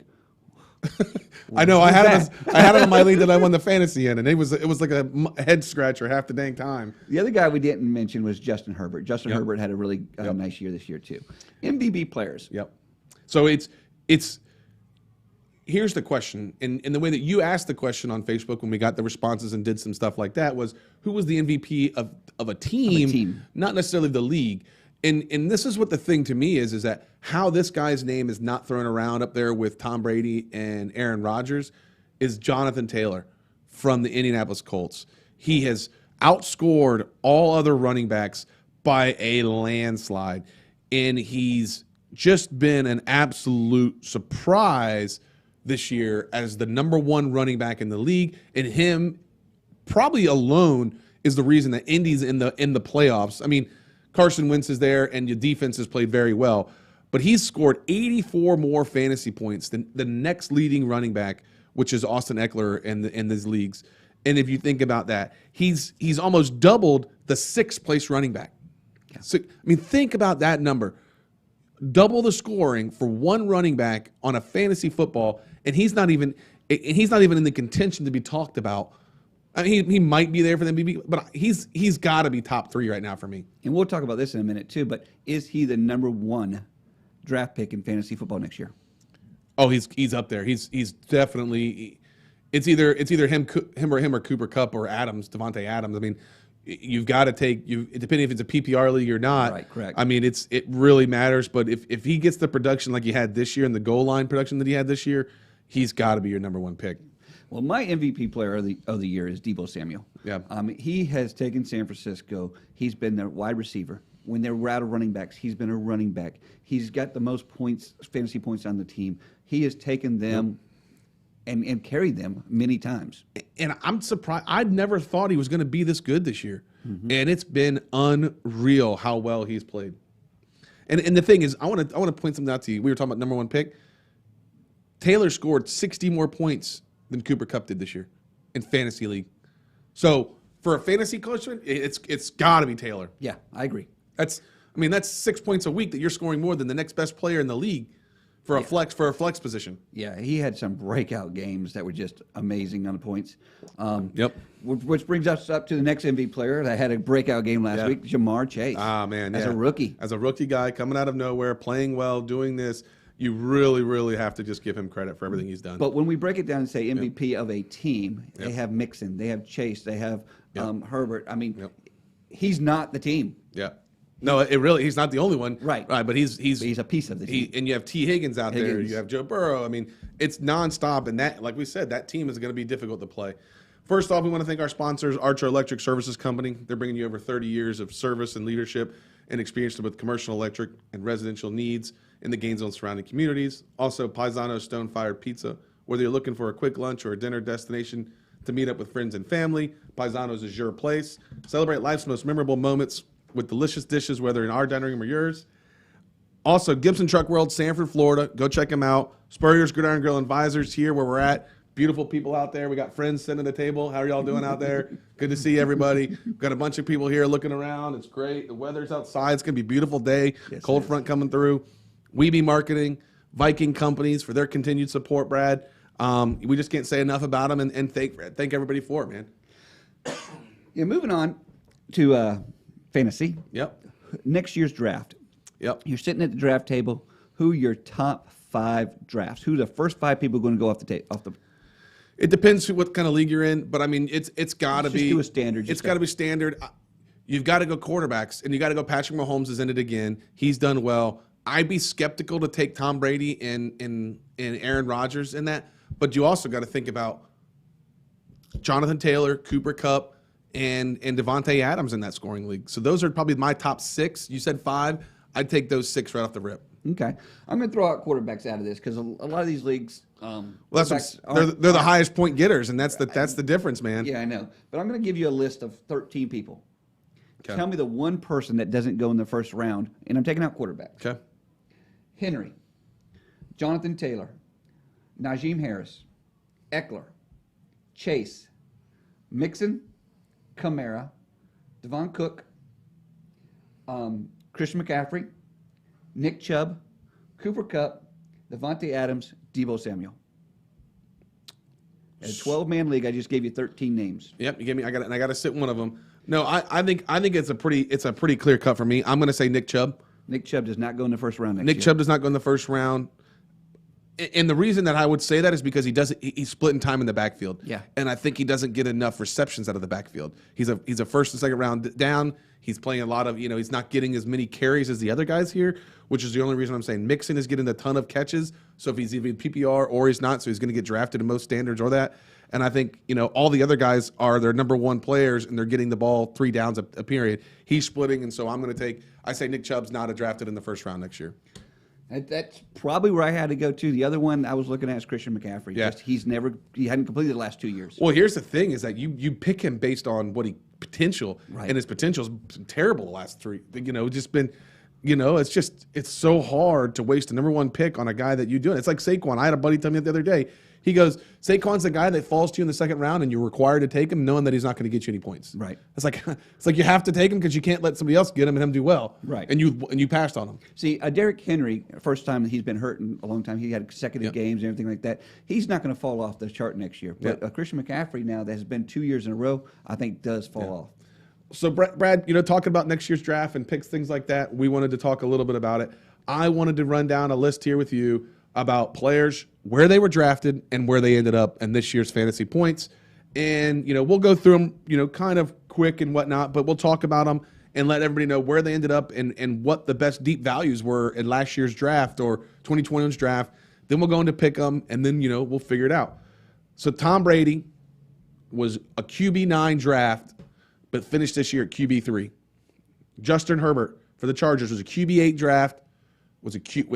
I know. I had it on my league that I won the fantasy in, and it was like a head scratcher half the dang time. The other guy we didn't mention was Justin Herbert. Justin Herbert had a really nice year this year too. MVP players. Yep. So it's here's the question, and the way that you asked the question on Facebook when we got the responses and did some stuff like that was, who was the MVP of a team, not necessarily the league. And this is what the thing to me is that how this guy's name is not thrown around up there with Tom Brady and Aaron Rodgers is Jonathan Taylor from the Indianapolis Colts. He has outscored all other running backs by a landslide, and he's just been an absolute surprise this year as the #1 running back in the league, and him probably alone is the reason that Indy's in the playoffs. I mean, Carson Wentz is there, and your defense has played very well. But he's scored 84 more fantasy points than the next leading running back, which is Austin Eckler in these leagues. And if you think about that, he's almost doubled the 6th place running back. Yeah. So, I mean, think about that number. Double the scoring for one running back on a fantasy football, and he's not even in the contention to be talked about. I mean, he might be there for the MVP, but he's got to be top 3 right now for me. And we'll talk about this in a minute too. But is he the #1 draft pick in fantasy football next year? Oh, he's up there. He's definitely. It's either him or Cooper Kupp or Devontae Adams. I mean, you've got to take depending if it's a PPR league or not. Right, correct. I mean, it really matters. But if he gets the production like he had this year and the goal line production that he had this year, he's got to be your #1 pick. Well, my MVP player of the year is Deebo Samuel. Yeah. He has taken San Francisco. He's been their wide receiver. When they're out of running backs, he's been a running back. He's got the most points, fantasy points on the team. He has taken them and carried them many times. And I'm surprised. I'd never thought he was going to be this good this year. And it's been unreal how well he's played. And the thing is, I want to point something out to you. We were talking about #1 pick. Taylor scored 60 more points than Cooper Kupp did this year in fantasy league. So for a fantasy coach, it's got to be Taylor. Yeah, I agree. That's 6 points a week that you're scoring more than the next best player in the league for a flex position. Yeah, he had some breakout games that were just amazing on the points. Yep. Which brings us up to the next MVP player that had a breakout game last week, Jamar Chase. Ah, man, as a rookie. As a rookie guy coming out of nowhere, playing well, doing this. You really, really have to just give him credit for everything he's done. But when we break it down and say MVP of a team, they have Mixon, they have Chase, they have Herbert. I mean, he's not the team. Yeah. No, he's not the only one. Right. But he's a piece of the team. And you have T. Higgins out there. You have Joe Burrow. I mean, it's nonstop. And that, like we said, that team is going to be difficult to play. First off, we want to thank our sponsors, Archer Electric Services Company. They're bringing you over 30 years of service and leadership and experience with commercial electric and residential needs in the Gainesville and surrounding communities. Also, Paisano Stone-Fired Pizza. Whether you're looking for a quick lunch or a dinner destination to meet up with friends and family, Paisano's is your place. Celebrate life's most memorable moments with delicious dishes, whether in our dining room or yours. Also, Gibson Truck World, Sanford, Florida. Go check them out. Spurrier's Gridiron Grill and Visors here where we're at. Beautiful people out there. We got friends sitting at the table. How are y'all doing out there? Good to see everybody. We've got a bunch of people here looking around. It's great. The weather's outside. It's going to be a beautiful day. Yes, cold front coming through. Weeby Marketing, Viking Companies for their continued support, Brad. We just can't say enough about them and thank everybody for it, man. Yeah, moving on to fantasy. Yep. Next year's draft. Yep. You're sitting at the draft table. Who are your top 5 drafts? Who are the first 5 people going to go off the It depends what kind of league you're in, but I mean, it's got to be. Just do a standard. It's got to be standard. You've got to go quarterbacks, and you got to go. Patrick Mahomes is in it again. He's done well. I'd be skeptical to take Tom Brady and Aaron Rodgers in that, but you also got to think about Jonathan Taylor, Cooper Kupp, and Devontae Adams in that scoring league. So those are probably my top 6. You said 5. I'd take those 6 right off the rip. Okay, I'm going to throw out quarterbacks out of this because a lot of these leagues, well, they're the highest point getters, and that's the difference, man. Yeah, I know. But I'm going to give you a list of 13 people. Okay. Tell me the one person that doesn't go in the first round, and I'm taking out quarterbacks. Okay. Henry, Jonathan Taylor, Najee Harris, Eckler, Chase, Mixon, Kamara, Devon Cook, Christian McCaffrey, Nick Chubb, Cooper Kupp, Devontae Adams, Deebo Samuel. In a 12-man league, I just gave you 13 names. Yep, you gave me. I got to sit one of them. No, I think it's a pretty clear cut for me. I'm going to say Nick Chubb. Nick Chubb does not go in the first round next year. Nick Chubb does not go in the first round. And the reason that I would say that is because he's splitting time in the backfield. Yeah. And I think he doesn't get enough receptions out of the backfield. He's a first and second round down. He's playing a lot of, he's not getting as many carries as the other guys here, which is the only reason I'm saying Mixon is getting a ton of catches. So if he's either PPR or he's not, so he's going to get drafted in most standards or that. And I think, all the other guys are their number 1 players and they're getting the ball 3 downs a period. He's splitting. And so I say Nick Chubb's not drafted in the first round next year. That's probably where I had to go to. The other one I was looking at is Christian McCaffrey. Yeah. He hadn't completed the last 2 years. Well, here's the thing is that you pick him based on what potential, right. And his potential's been terrible the last 3. Just been, it's so hard to waste a number 1 pick on a guy that you do it. It's like Saquon. I had a buddy tell me the other day. He goes, Saquon's the guy that falls to you in the second round, and you're required to take him, knowing that he's not going to get you any points. Right. It's like you have to take him because you can't let somebody else get him and him do well. Right. And you passed on him. See, Derrick Henry, first time he's been hurt in a long time. He had consecutive games and everything like that. He's not going to fall off the chart next year. But Christian McCaffrey now that has been 2 years in a row, I think does fall off. So Brad, talking about next year's draft and picks, things like that, we wanted to talk a little bit about it. I wanted to run down a list here with you about players, where they were drafted and where they ended up in this year's fantasy points. And, we'll go through them, kind of quick and whatnot, but we'll talk about them and let everybody know where they ended up and what the best deep values were in last year's draft or 2021's draft. Then we'll go into pick them, and then, we'll figure it out. So Tom Brady was a QB9 draft, but finished this year at QB3. Justin Herbert for the Chargers was a QB8 draft,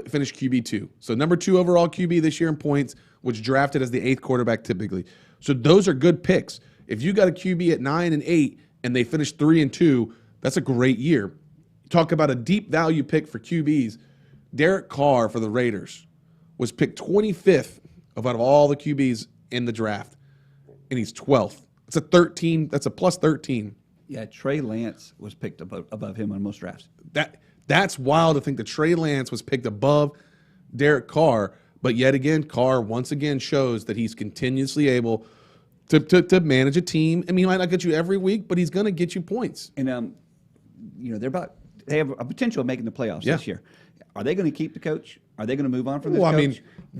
finished QB2. So number 2 overall QB this year in points, was drafted as the 8th quarterback typically. So those are good picks. If you got a QB at 9 and 8 and they finished 3 and 2, that's a great year. Talk about a deep value pick for QBs. Derek Carr for the Raiders was picked 25th out of all the QBs in the draft, and he's 12th. It's a 13. That's a plus 13. Yeah, Trey Lance was picked above him on most drafts. That's wild to think that Trey Lance was picked above Derek Carr, but yet again, Carr once again shows that he's continuously able to manage a team. I mean, he might not get you every week, but he's going to get you points. And they have a potential of making the playoffs this year. Are they going to keep the coach? Are they going to move on from this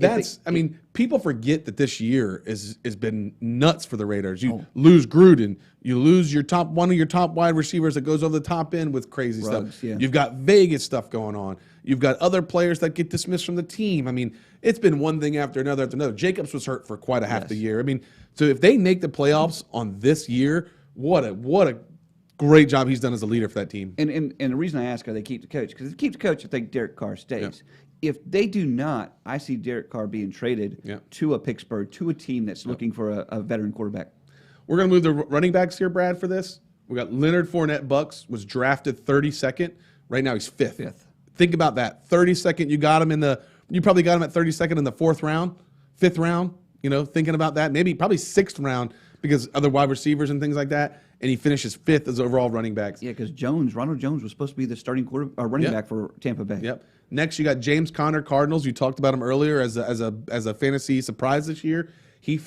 coach? I mean, people forget that this year has been nuts for the Raiders. You lose Gruden, you lose one of your top wide receivers that goes over the top end with crazy stuff. Yeah. You've got Vegas stuff going on. You've got other players that get dismissed from the team. I mean, it's been one thing after another after another. Jacobs was hurt for quite a half the year. I mean, so if they make the playoffs on this year, what a great job he's done as a leader for that team. And the reason I ask, are they keep the coach? Because if they keep the coach, I think Derek Carr stays. Yep. If they do not, I see Derek Carr being traded to a Pittsburgh, to a team that's looking for a veteran quarterback. We're going to move the running backs here, Brad, for this. We got Leonard Fournette, Bucks, was drafted 32nd. Right now he's 5th. Think about that. 32nd, you probably got him at 32nd in the 4th round, 5th round, thinking about that. Probably 6th round because other wide receivers and things like that. And he finishes 5th as overall running backs. Yeah, because Ronald Jones was supposed to be the starting running back for Tampa Bay. Yep. Next, you got James Conner, Cardinals. You talked about him earlier as a fantasy surprise this year. He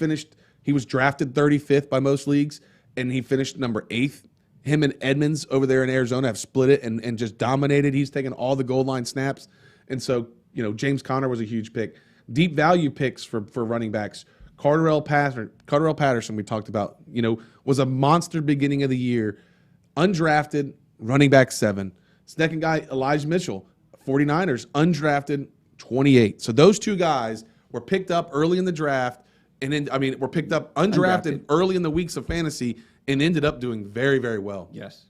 was drafted 35th by most leagues, and he finished number 8th. Him and Edmonds over there in Arizona have split it and just dominated. He's taken all the goal line snaps. And so, James Conner was a huge pick. Deep value picks for running backs. Carterell Patterson, we talked about, was a monster beginning of the year. Undrafted, running back 7. Second guy, Elijah Mitchell, 49ers, undrafted, 28. So those two guys were picked up early in the draft, and then, were picked up undrafted early in the weeks of fantasy, and ended up doing very, very well. Yes.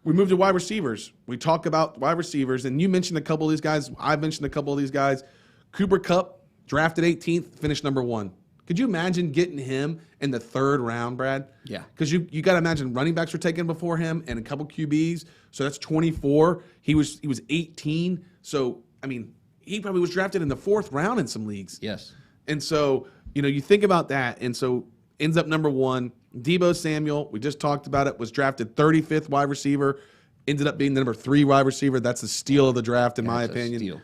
We moved to wide receivers. We talk about wide receivers, and you mentioned a couple of these guys. I've mentioned a couple of these guys. Cooper Kupp, drafted 18th, finished number 1. Could you imagine getting him in the 3rd round, Brad? Yeah. Because you got to imagine running backs were taken before him and a couple QBs. So that's 24. He was 18. So, I mean, he probably was drafted in the 4th round in some leagues. Yes. And so, you think about that. And so ends up number 1. Deebo Samuel, we just talked about it, was drafted 35th wide receiver, ended up being the number 3 wide receiver. That's a steal of the draft, in my opinion. Steal.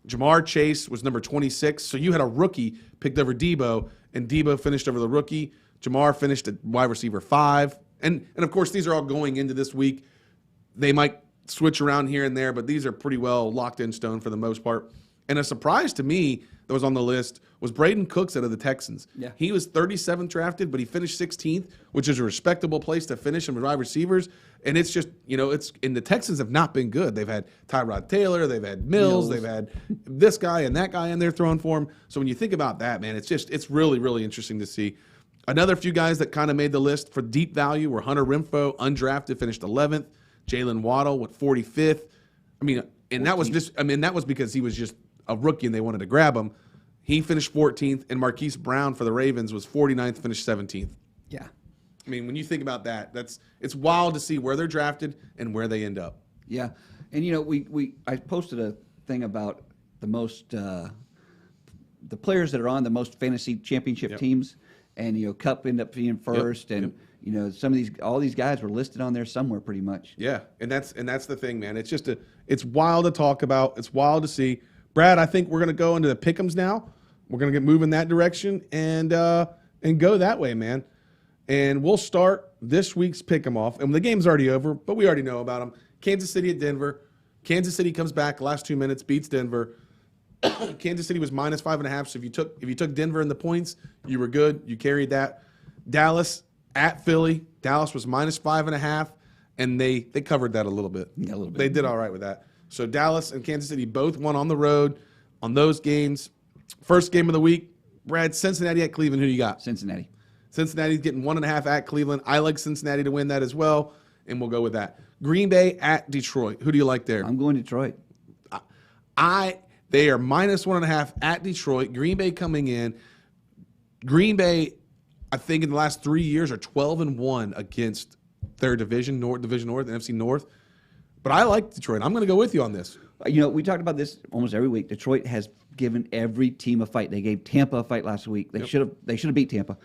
Jamar Chase was number 26. So you had a rookie picked over Deebo, and Deebo finished over the rookie. Jamar finished at wide receiver 5. And of course, these are all going into this week. They might switch around here and there, but these are pretty well locked in stone for the most part. And a surprise to me that was on the list was Braden Cooks out of the Texans. Yeah. He was 37th drafted, but he finished 16th, which is a respectable place to finish in wide receivers. And it's just, and the Texans have not been good. They've had Tyrod Taylor, they've had Mills, they've had this guy and that guy in there throwing for him. So when you think about that, man, it's really, really interesting to see. Another few guys that kind of made the list for deep value were Hunter Renfrow, undrafted, finished 11th. Jalen Waddle went 45th. That was because he was just a rookie and they wanted to grab him. He finished 14th, and Marquise Brown for the Ravens was 49th, finished 17th. Yeah. When you think about that, it's wild to see where they're drafted and where they end up. Yeah. And I posted a thing about the most the players that are on the most fantasy championship teams, and Kupp ended up being first, and some of all these guys were listed on there somewhere pretty much. Yeah, and that's the thing, man. It's just it's wild to talk about. It's wild to see. Brad, I think we're going to go into the pick'ems now. We're going to get moving that direction and go that way, man. And we'll start this week's pick'em off. And the game's already over, but we already know about them. Kansas City at Denver. Kansas City comes back last 2 minutes, beats Denver. Kansas City was minus 5.5. So if you took Denver in the points, you were good. You carried that. Dallas at Philly. Dallas was minus 5.5, and they covered that a little bit. Yeah, a little bit. They did all right with that. So Dallas and Kansas City both won on the road on those games. First game of the week, Brad, Cincinnati at Cleveland. Who you got? Cincinnati. Cincinnati's getting 1.5 at Cleveland. I like Cincinnati to win that as well, and we'll go with that. Green Bay at Detroit. Who do you like there? I'm going Detroit. They are minus 1.5 at Detroit. Green Bay coming in. Green Bay, I think in the last 3 years, are 12-1 against their division North, NFC North. But I like Detroit. I'm going to go with you on this. We talked about this almost every week. Detroit has given every team a fight. They gave Tampa a fight last week. They should have beat Tampa.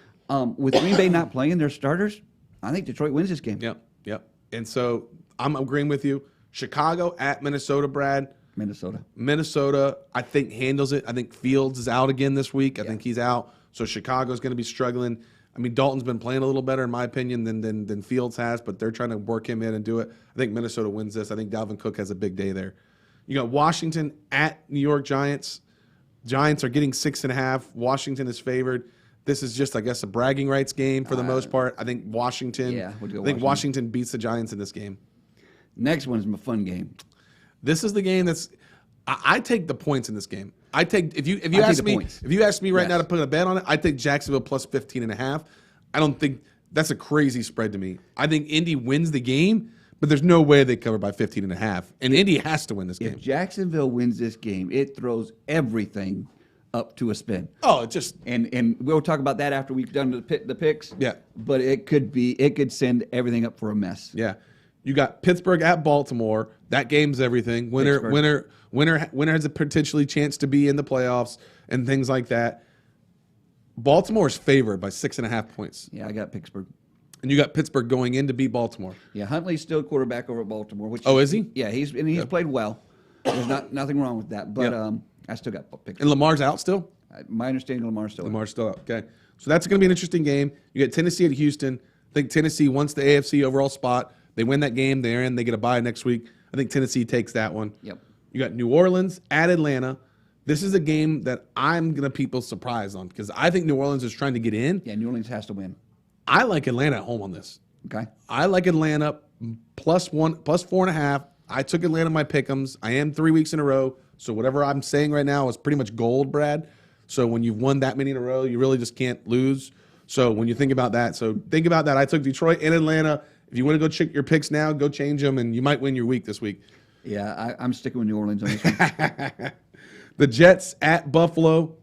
With Green Bay not playing their starters, I think Detroit wins this game. Yep. And so I'm agreeing with you. Chicago at Minnesota, Brad. Minnesota, I think, handles it. I think Fields is out again this week. I think he's out. So Chicago's going to be struggling. Dalton's been playing a little better, in my opinion, than Fields has, but they're trying to work him in and do it. I think Minnesota wins this. I think Dalvin Cook has a big day there. You got Washington at New York Giants. Giants are getting 6.5. Washington is favored. This is just, I guess, a bragging rights game for the most part. I think Washington. Yeah, Washington beats the Giants in this game. Next one is a fun game. This is the game that's. I take the points in this game. If you ask me right now to put a bet on it, I take Jacksonville plus 15.5. I don't think that's a crazy spread to me. I think Indy wins the game, but there's no way they cover by 15.5. And Indy has to win this game. If Jacksonville wins this game, it throws everything up to a spin. Oh, it just and we'll talk about that after we've done the picks. Yeah, but it could send everything up for a mess. Yeah, you got Pittsburgh at Baltimore. That game's everything. Winner has a potentially chance to be in the playoffs and things like that. Baltimore's favored by 6.5 points. Yeah, I got Pittsburgh. And you got Pittsburgh going in to beat Baltimore. Yeah, Huntley's still quarterback over at Baltimore. Is he? Yeah, he's played well. There's nothing wrong with that. But I still got Pittsburgh. And Lamar's out still? My understanding, Lamar's still out. Okay. So that's going to be an interesting game. You get Tennessee at Houston. I think Tennessee wants the AFC overall spot. They win that game. They're in. They get a bye next week. I think Tennessee takes that one. Yep. You got New Orleans at Atlanta. This is a game that I'm going to people surprised on because I think New Orleans is trying to get in. Yeah, New Orleans has to win. I like Atlanta at home on this. Okay. I like Atlanta plus 4.5. I took Atlanta in my pick'ems. I am 3 weeks in a row. So whatever I'm saying right now is pretty much gold, Brad. So when you've won that many in a row, you really just can't lose. So when you think about that, I took Detroit and Atlanta. If you want to go check your picks now, go change them, and you might win your week this week. Yeah, I'm sticking with New Orleans on this one. The Jets at Buffalo.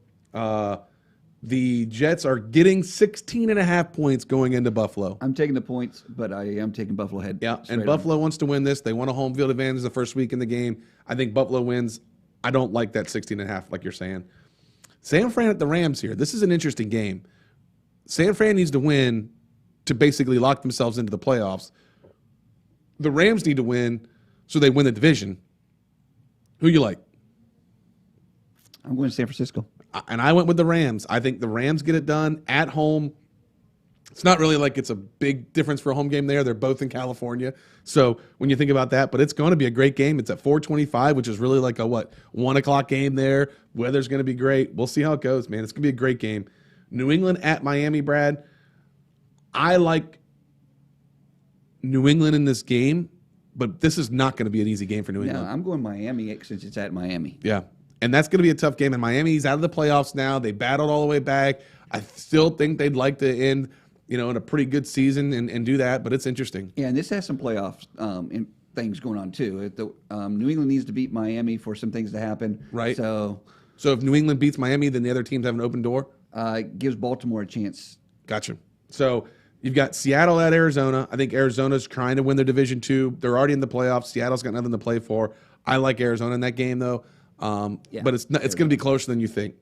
The Jets are getting 16.5 points going into Buffalo. I'm taking the points, but I am taking Buffalo ahead. Yeah, and Buffalo wants to win this. They want a home field advantage the first week in the game. I think Buffalo wins. I don't like that 16.5 like you're saying. San Fran at the Rams here. This is an interesting game. San Fran needs to win to basically lock themselves into the playoffs. The Rams need to win so they win the division. Who you like? I'm going to San Francisco. And I went with the Rams. I think the Rams get it done at home. It's not really like it's a big difference for a home game there. They're both in California. So when you think about that, but it's going to be a great game. It's at 4:25, which is really like a 1 o'clock game there. Weather's going to be great. We'll see how it goes, man. It's going to be a great game. New England at Miami, Brad. I like New England in this game, but this is not going to be an easy game for New England. No, I'm going Miami since it's at Miami. Yeah, and that's going to be a tough game. And Miami's out of the playoffs now. They battled all the way back. I still think they'd like to end, in a pretty good season and do that, but it's interesting. Yeah, and this has some playoffs things going on too. New England needs to beat Miami for some things to happen. Right. So if New England beats Miami, then the other teams have an open door? Gives Baltimore a chance. Gotcha. So you've got Seattle at Arizona. I think Arizona's trying to win their Division II. They're already in the playoffs. Seattle's got nothing to play for. I like Arizona in that game, though. But it's going to be closer than you think.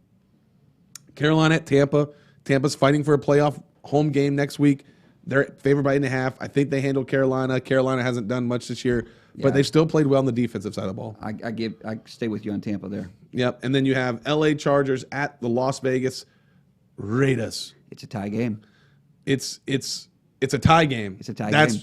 Carolina at Tampa. Tampa's fighting for a playoff home game next week. They're favored by 8.5. I think they handled Carolina. Carolina hasn't done much this year, but they've still played well on the defensive side of the ball. I stay with you on Tampa there. Yep. And then you have LA Chargers at the Las Vegas Raiders. It's a tie game. It's a tie game. It's a tie game.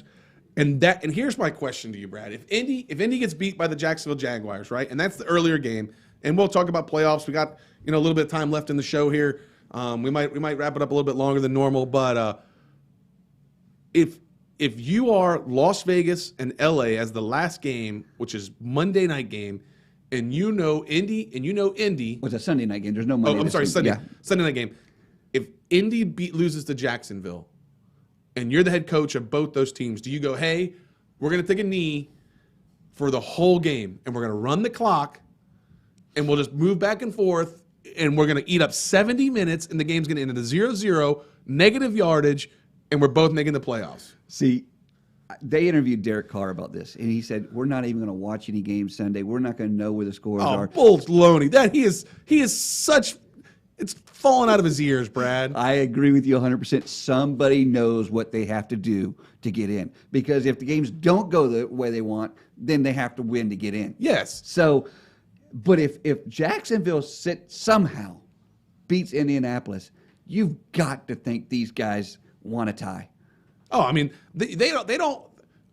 And here's my question to you, Brad. If Indy gets beat by the Jacksonville Jaguars, right? And that's the earlier game. And we'll talk about playoffs. We got a little bit of time left in the show here. We might wrap it up a little bit longer than normal, but if you are Las Vegas and LA as the last game, which is Monday night game, and Indy Well, it's a Sunday night game. There's no Monday. Oh, I'm sorry, Sunday. Yeah. Sunday night game. If Indy loses to Jacksonville, and you're the head coach of both those teams, do you go, hey, we're going to take a knee for the whole game, and we're going to run the clock, and we'll just move back and forth, and we're going to eat up 70 minutes, and the game's going to end at a 0-0, negative yardage, and we're both making the playoffs? See, they interviewed Derek Carr about this, and he said, we're not even going to watch any games Sunday. We're not going to know where the scores are. Baloney. That he is such – it's falling out of his ears, Brad. I agree with you 100%. Somebody knows what they have to do to get in. Because if the games don't go the way they want, then they have to win to get in. Yes. So, but if Jacksonville somehow beats Indianapolis, you've got to think these guys want to tie. Oh, I mean, they don't.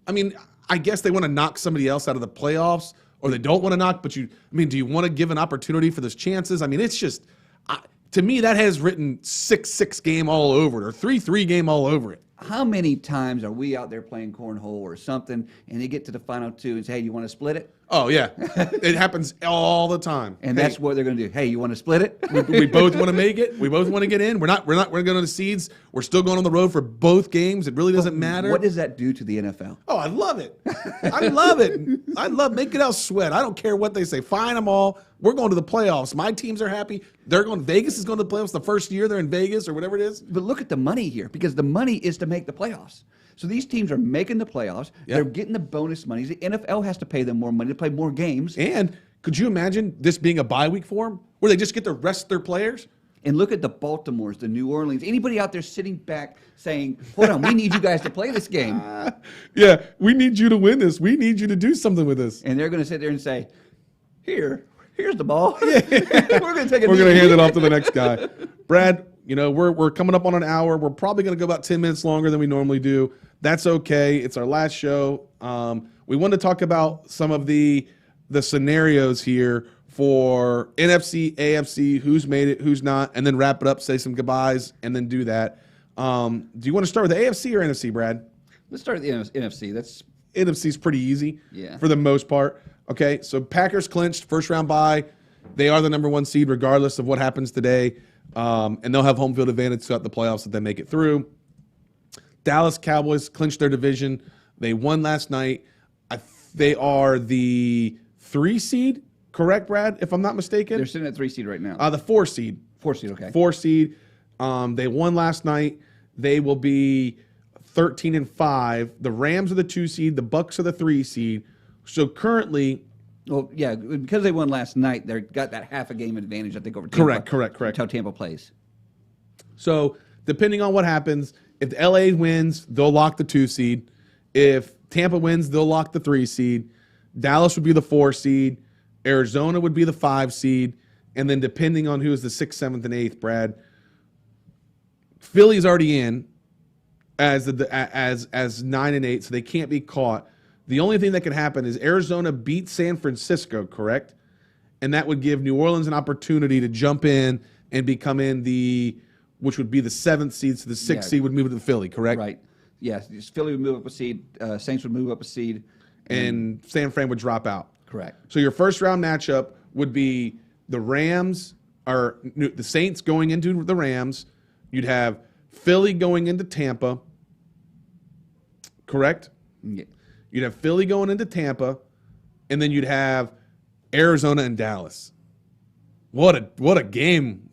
I mean, I guess they want to knock somebody else out of the playoffs, or they don't want to knock. But do you want to give an opportunity for those chances? I mean, it's just, to me, that has written 6-6 game all over it, or 3-3 game all over it. How many times are we out there playing cornhole or something, and they get to the final two and say, hey, you want to split it? Oh, yeah. It happens all the time. And that's what they're going to do. Hey, you want to split it? We both want to make it. We both want to get in. We're going to the seeds. We're still going on the road for both games. It really doesn't matter. What does that do to the NFL? Oh, I love it. I love it. I love making out sweat. I don't care what they say. Fine them all. We're going to the playoffs. My teams are happy. Vegas is going to the playoffs the first year they're in Vegas or whatever it is. But look at the money here, because the money is to make the playoffs. So these teams are making the playoffs. Yep. They're getting the bonus money. The NFL has to pay them more money to play more games. And could you imagine this being a bye week for them, where they just get to rest their players? And look at the Baltimores, the New Orleans. Anybody out there sitting back saying, hold on, we need you guys to play this game. Yeah, we need you to win this. We need you to do something with this. And they're going to sit there and say, here's the ball. We're going to take it. We're going to hand it off to the next guy. Brad, we're coming up on an hour. We're probably going to go about 10 minutes longer than we normally do. That's okay. It's our last show. We want to talk about some of the scenarios here for NFC, AFC, who's made it, who's not, and then wrap it up, say some goodbyes, and then do that. Do you want to start with the AFC or NFC, Brad? Let's start with the NFC. NFC's pretty easy for the most part. Okay, so Packers clinched first round bye. They are the number 1 seed regardless of what happens today. And they'll have home field advantage throughout the playoffs if they make it through. Dallas Cowboys clinched their division. They won last night. They are the 3 seed, correct, Brad? If I'm not mistaken, They're sitting at 3 seed right now. the 4 seed. 4 seed, okay. 4 seed. They won last night. They will be 13-5. The Rams are the 2 seed. The Bucks are the 3 seed. So currently, Well, yeah, because they won last night, they've got that half a game advantage, I think, over Tampa. Correct. Until Tampa plays. So depending on what happens, if the LA wins, they'll lock the 2 seed. If Tampa wins, they'll lock the 3 seed. Dallas would be the 4 seed. Arizona would be the 5 seed. And then depending on who is the 6th, 7th, and 8th, Brad, Philly's already in as 9 and 8, so they can't be caught. The only thing that can happen is Arizona beats San Francisco, correct? And that would give New Orleans an opportunity to jump in and become in which would be the 7th seed, so the 6th seed would move to Philly, correct? Right. Yes, Philly would move up a seed. Saints would move up a seed. And San Fran would drop out. Correct. So your first round matchup would be the Rams, or the Saints going into the Rams. You'd have Philly going into Tampa, correct? Yeah. You'd have Philly going into Tampa, and then you'd have Arizona and Dallas. What a game.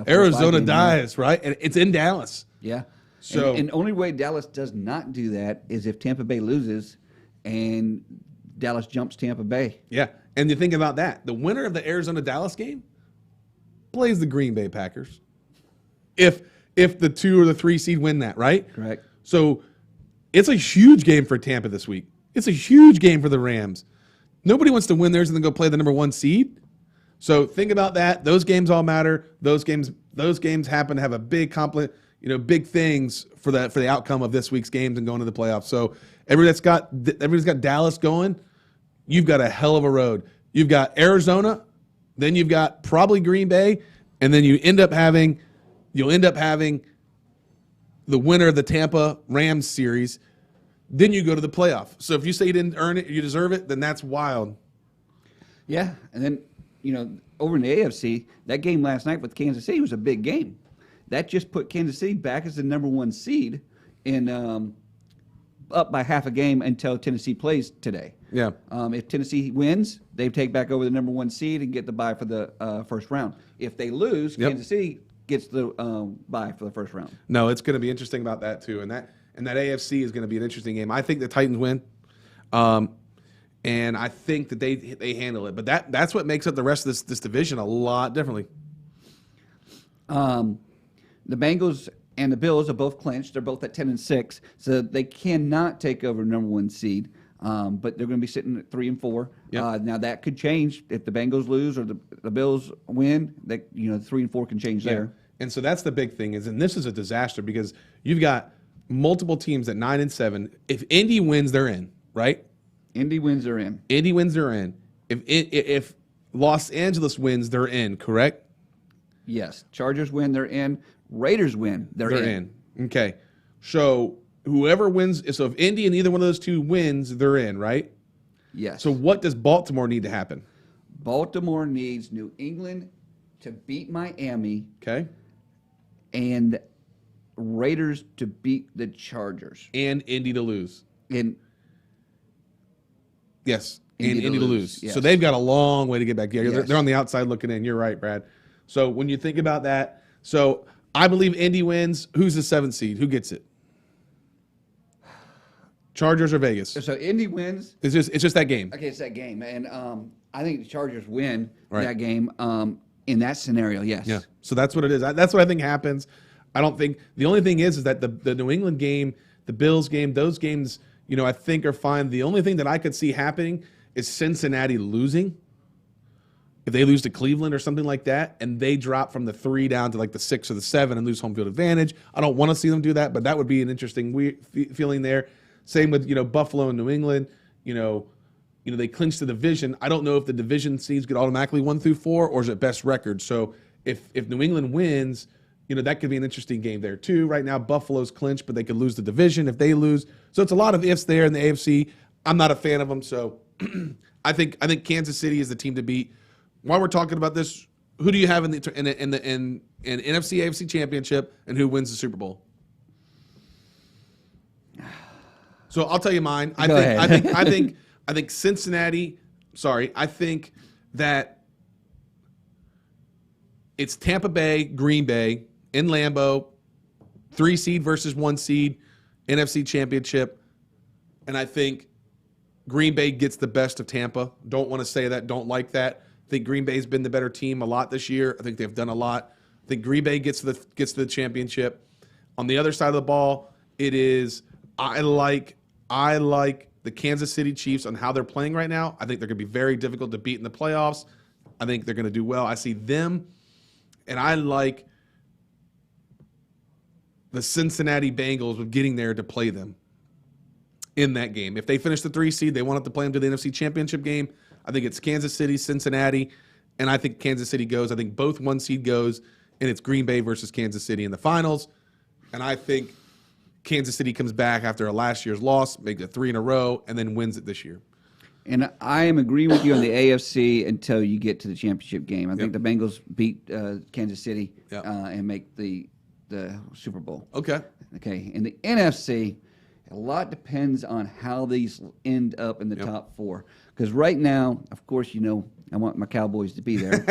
Arizona dies, right? And it's in Dallas. Yeah. So and the only way Dallas does not do that is if Tampa Bay loses and Dallas jumps Tampa Bay. Yeah. And you think about that. The winner of the Arizona-Dallas game plays the Green Bay Packers. If the 2 or the 3 seed win that, right? Correct. So it's a huge game for Tampa this week. It's a huge game for the Rams. Nobody wants to win theirs and then go play the number 1 seed. So think about that. Those games all matter. Those games happen to have a big big things for the outcome of this week's games and going to the playoffs. So everybody's got Dallas going. You've got a hell of a road. You've got Arizona, then you've got probably Green Bay, and then you'll end up having the winner of the Tampa Rams series. Then you go to the playoff. So if you say you didn't earn it, you deserve it, then that's wild. Yeah, and then over in the AFC, that game last night with Kansas City was a big game. That just put Kansas City back as the number 1 seed and up by half a game until Tennessee plays today. Yeah. If Tennessee wins, they take back over the number 1 seed and get the bye for the first round. If they lose, Kansas City gets the bye for the first round. No, it's going to be interesting about that too, and that AFC is going to be an interesting game. I think the Titans win, and I think that they handle it. But that's what makes up the rest of this division a lot differently. The Bengals and the Bills are both clinched. They're both at 10-6, so they cannot take over number 1 seed. But they're going to be sitting at 3 and 4. Yep. Now that could change if the Bengals lose or the Bills win. That 3 and 4 can change there. And so that's the big thing and this is a disaster because you've got multiple teams at 9 and 7. If Indy wins, they're in, right? Indy wins, they're in. Indy wins, they're in. If Los Angeles wins, they're in, correct? Yes. Chargers win, they're in. Raiders win, they're in. Okay. So whoever wins, so if Indy and either one of those 2 wins, they're in, right? Yes. So what does Baltimore need to happen? Baltimore needs New England to beat Miami. Okay. And Raiders to beat the Chargers. And Indy to lose. Yes. Indy to lose. Yes. So they've got a long way to get back. Yeah, Yes. they're on the outside looking in. You're right, Brad. So when you think about that, so I believe Indy wins. Who's the 7th seed? Who gets it? Chargers or Vegas? So Indy wins. It's just that game. Okay, it's that game. And I think the Chargers win Right. that game in that scenario, yes. Yeah. So that's what it is. That's what I think happens. I don't think the only thing is that the New England game, the Bills game, those games, I think are fine. The only thing that I could see happening is Cincinnati losing. If they lose to Cleveland or something like that, and they drop from the 3 down to like the 6 or the 7 and lose home field advantage, I don't want to see them do that, but that would be an interesting feeling there. Same with Buffalo and New England. They clinched the division. I don't know if the division seeds get automatically 1 through 4 or is it best record. So if New England wins, that could be an interesting game there too. Right now, Buffalo's clinched, but they could lose the division if they lose. So it's a lot of ifs there in the AFC. I'm not a fan of them, so I think Kansas City is the team to beat. While we're talking about this, who do you have in the NFC AFC Championship, and who wins the Super Bowl? So I'll tell you mine. I think Cincinnati. Sorry, I think that it's Tampa Bay, Green Bay in Lambeau, 3 seed versus 1 seed, NFC Championship, and I think Green Bay gets the best of Tampa. Don't want to say that. Don't like that. I think Green Bay's been the better team a lot this year. I think they've done a lot. I think Green Bay gets to the championship. On the other side of the ball, it is I like the Kansas City Chiefs on how they're playing right now. I think they're going to be very difficult to beat in the playoffs. I think they're going to do well. I see them, and I like the Cincinnati Bengals with getting there to play them in that game. If they finish the 3 seed, they want to play them to the NFC Championship game. I think it's Kansas City, Cincinnati, and I think Kansas City goes. I think both 1 seed goes, and it's Green Bay versus Kansas City in the finals. And I think Kansas City comes back after last year's loss, makes it 3 in a row, and then wins it this year. And I am agreeing with you on the AFC until you get to the championship game. I think the Bengals beat Kansas City and make the Super Bowl. Okay. In the NFC, a lot depends on how these end up in the top 4. Because right now, of course, I want my Cowboys to be there.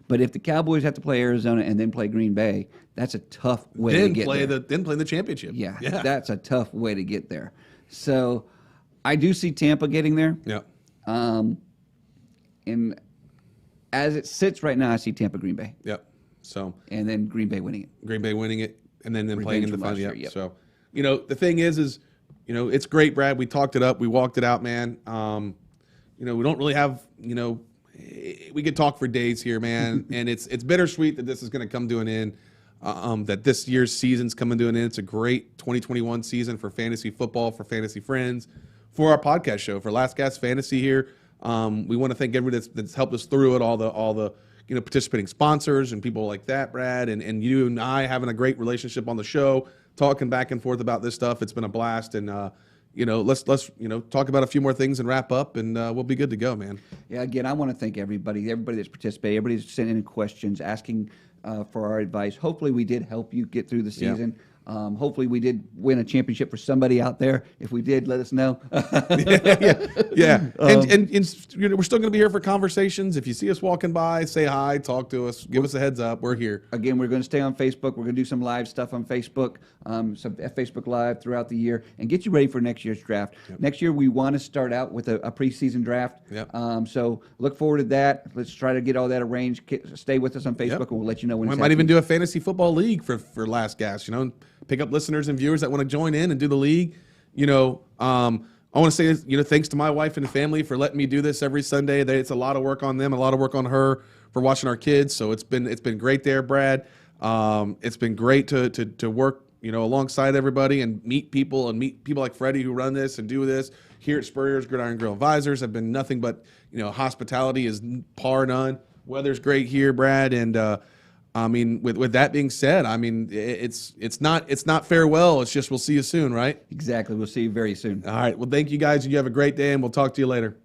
But if the Cowboys have to play Arizona and then play Green Bay, that's a tough way to get there. Then play the championship. Yeah, that's a tough way to get there. So I do see Tampa getting there. Yeah. And as it sits right now, I see Tampa, Green Bay. Yep. So. And then Green Bay winning it. Green Bay winning it, and then playing in the final. Yep. So, the thing is, it's great, Brad. We talked it up. We walked it out, man. We don't really have, we could talk for days here, man. And it's bittersweet that this is going to come to an end, that this year's season's coming to an end. It's a great 2021 season for fantasy football, for fantasy friends, for our podcast show, for Last Gasp Fantasy here. We want to thank everybody that's helped us through it, all the participating sponsors and people like that, Brad, and you and I having a great relationship on the show, talking back and forth about this stuff. It's been a blast, and let's talk about a few more things and wrap up, and we'll be good to go, man. Yeah, again, I want to thank everybody that's participated, everybody that's sent in questions, asking for our advice. Hopefully we did help you get through the season. Yeah. Hopefully we did win a championship for somebody out there. If we did, let us know. Yeah. And we're still going to be here for conversations. If you see us walking by, say hi, talk to us, give us a heads up. We're here. Again, we're going to stay on Facebook. We're going to do some live stuff on Facebook, some Facebook Live throughout the year, and get you ready for next year's draft. Yep. Next year, we want to start out with a preseason draft. Yep. So look forward to that. Let's try to get all that arranged. Stay with us on Facebook, and we'll let you know when we it's might even do a fantasy football league for Last Gas, pick up listeners and viewers that want to join in and do the league. I want to say, thanks to my wife and family for letting me do this every Sunday. It's a lot of work on them, a lot of work on her for watching our kids. So it's been great there, Brad. It's been great to work, alongside everybody and meet people like Freddie who run this and do this here at Spurrier's Gridiron Grill Advisors. Have been nothing but, hospitality is par none. Weather's great here, Brad, and with that being said, it's not farewell. It's just we'll see you soon, right? Exactly. We'll see you very soon. All right. Well, thank you guys, and you have a great day, and we'll talk to you later.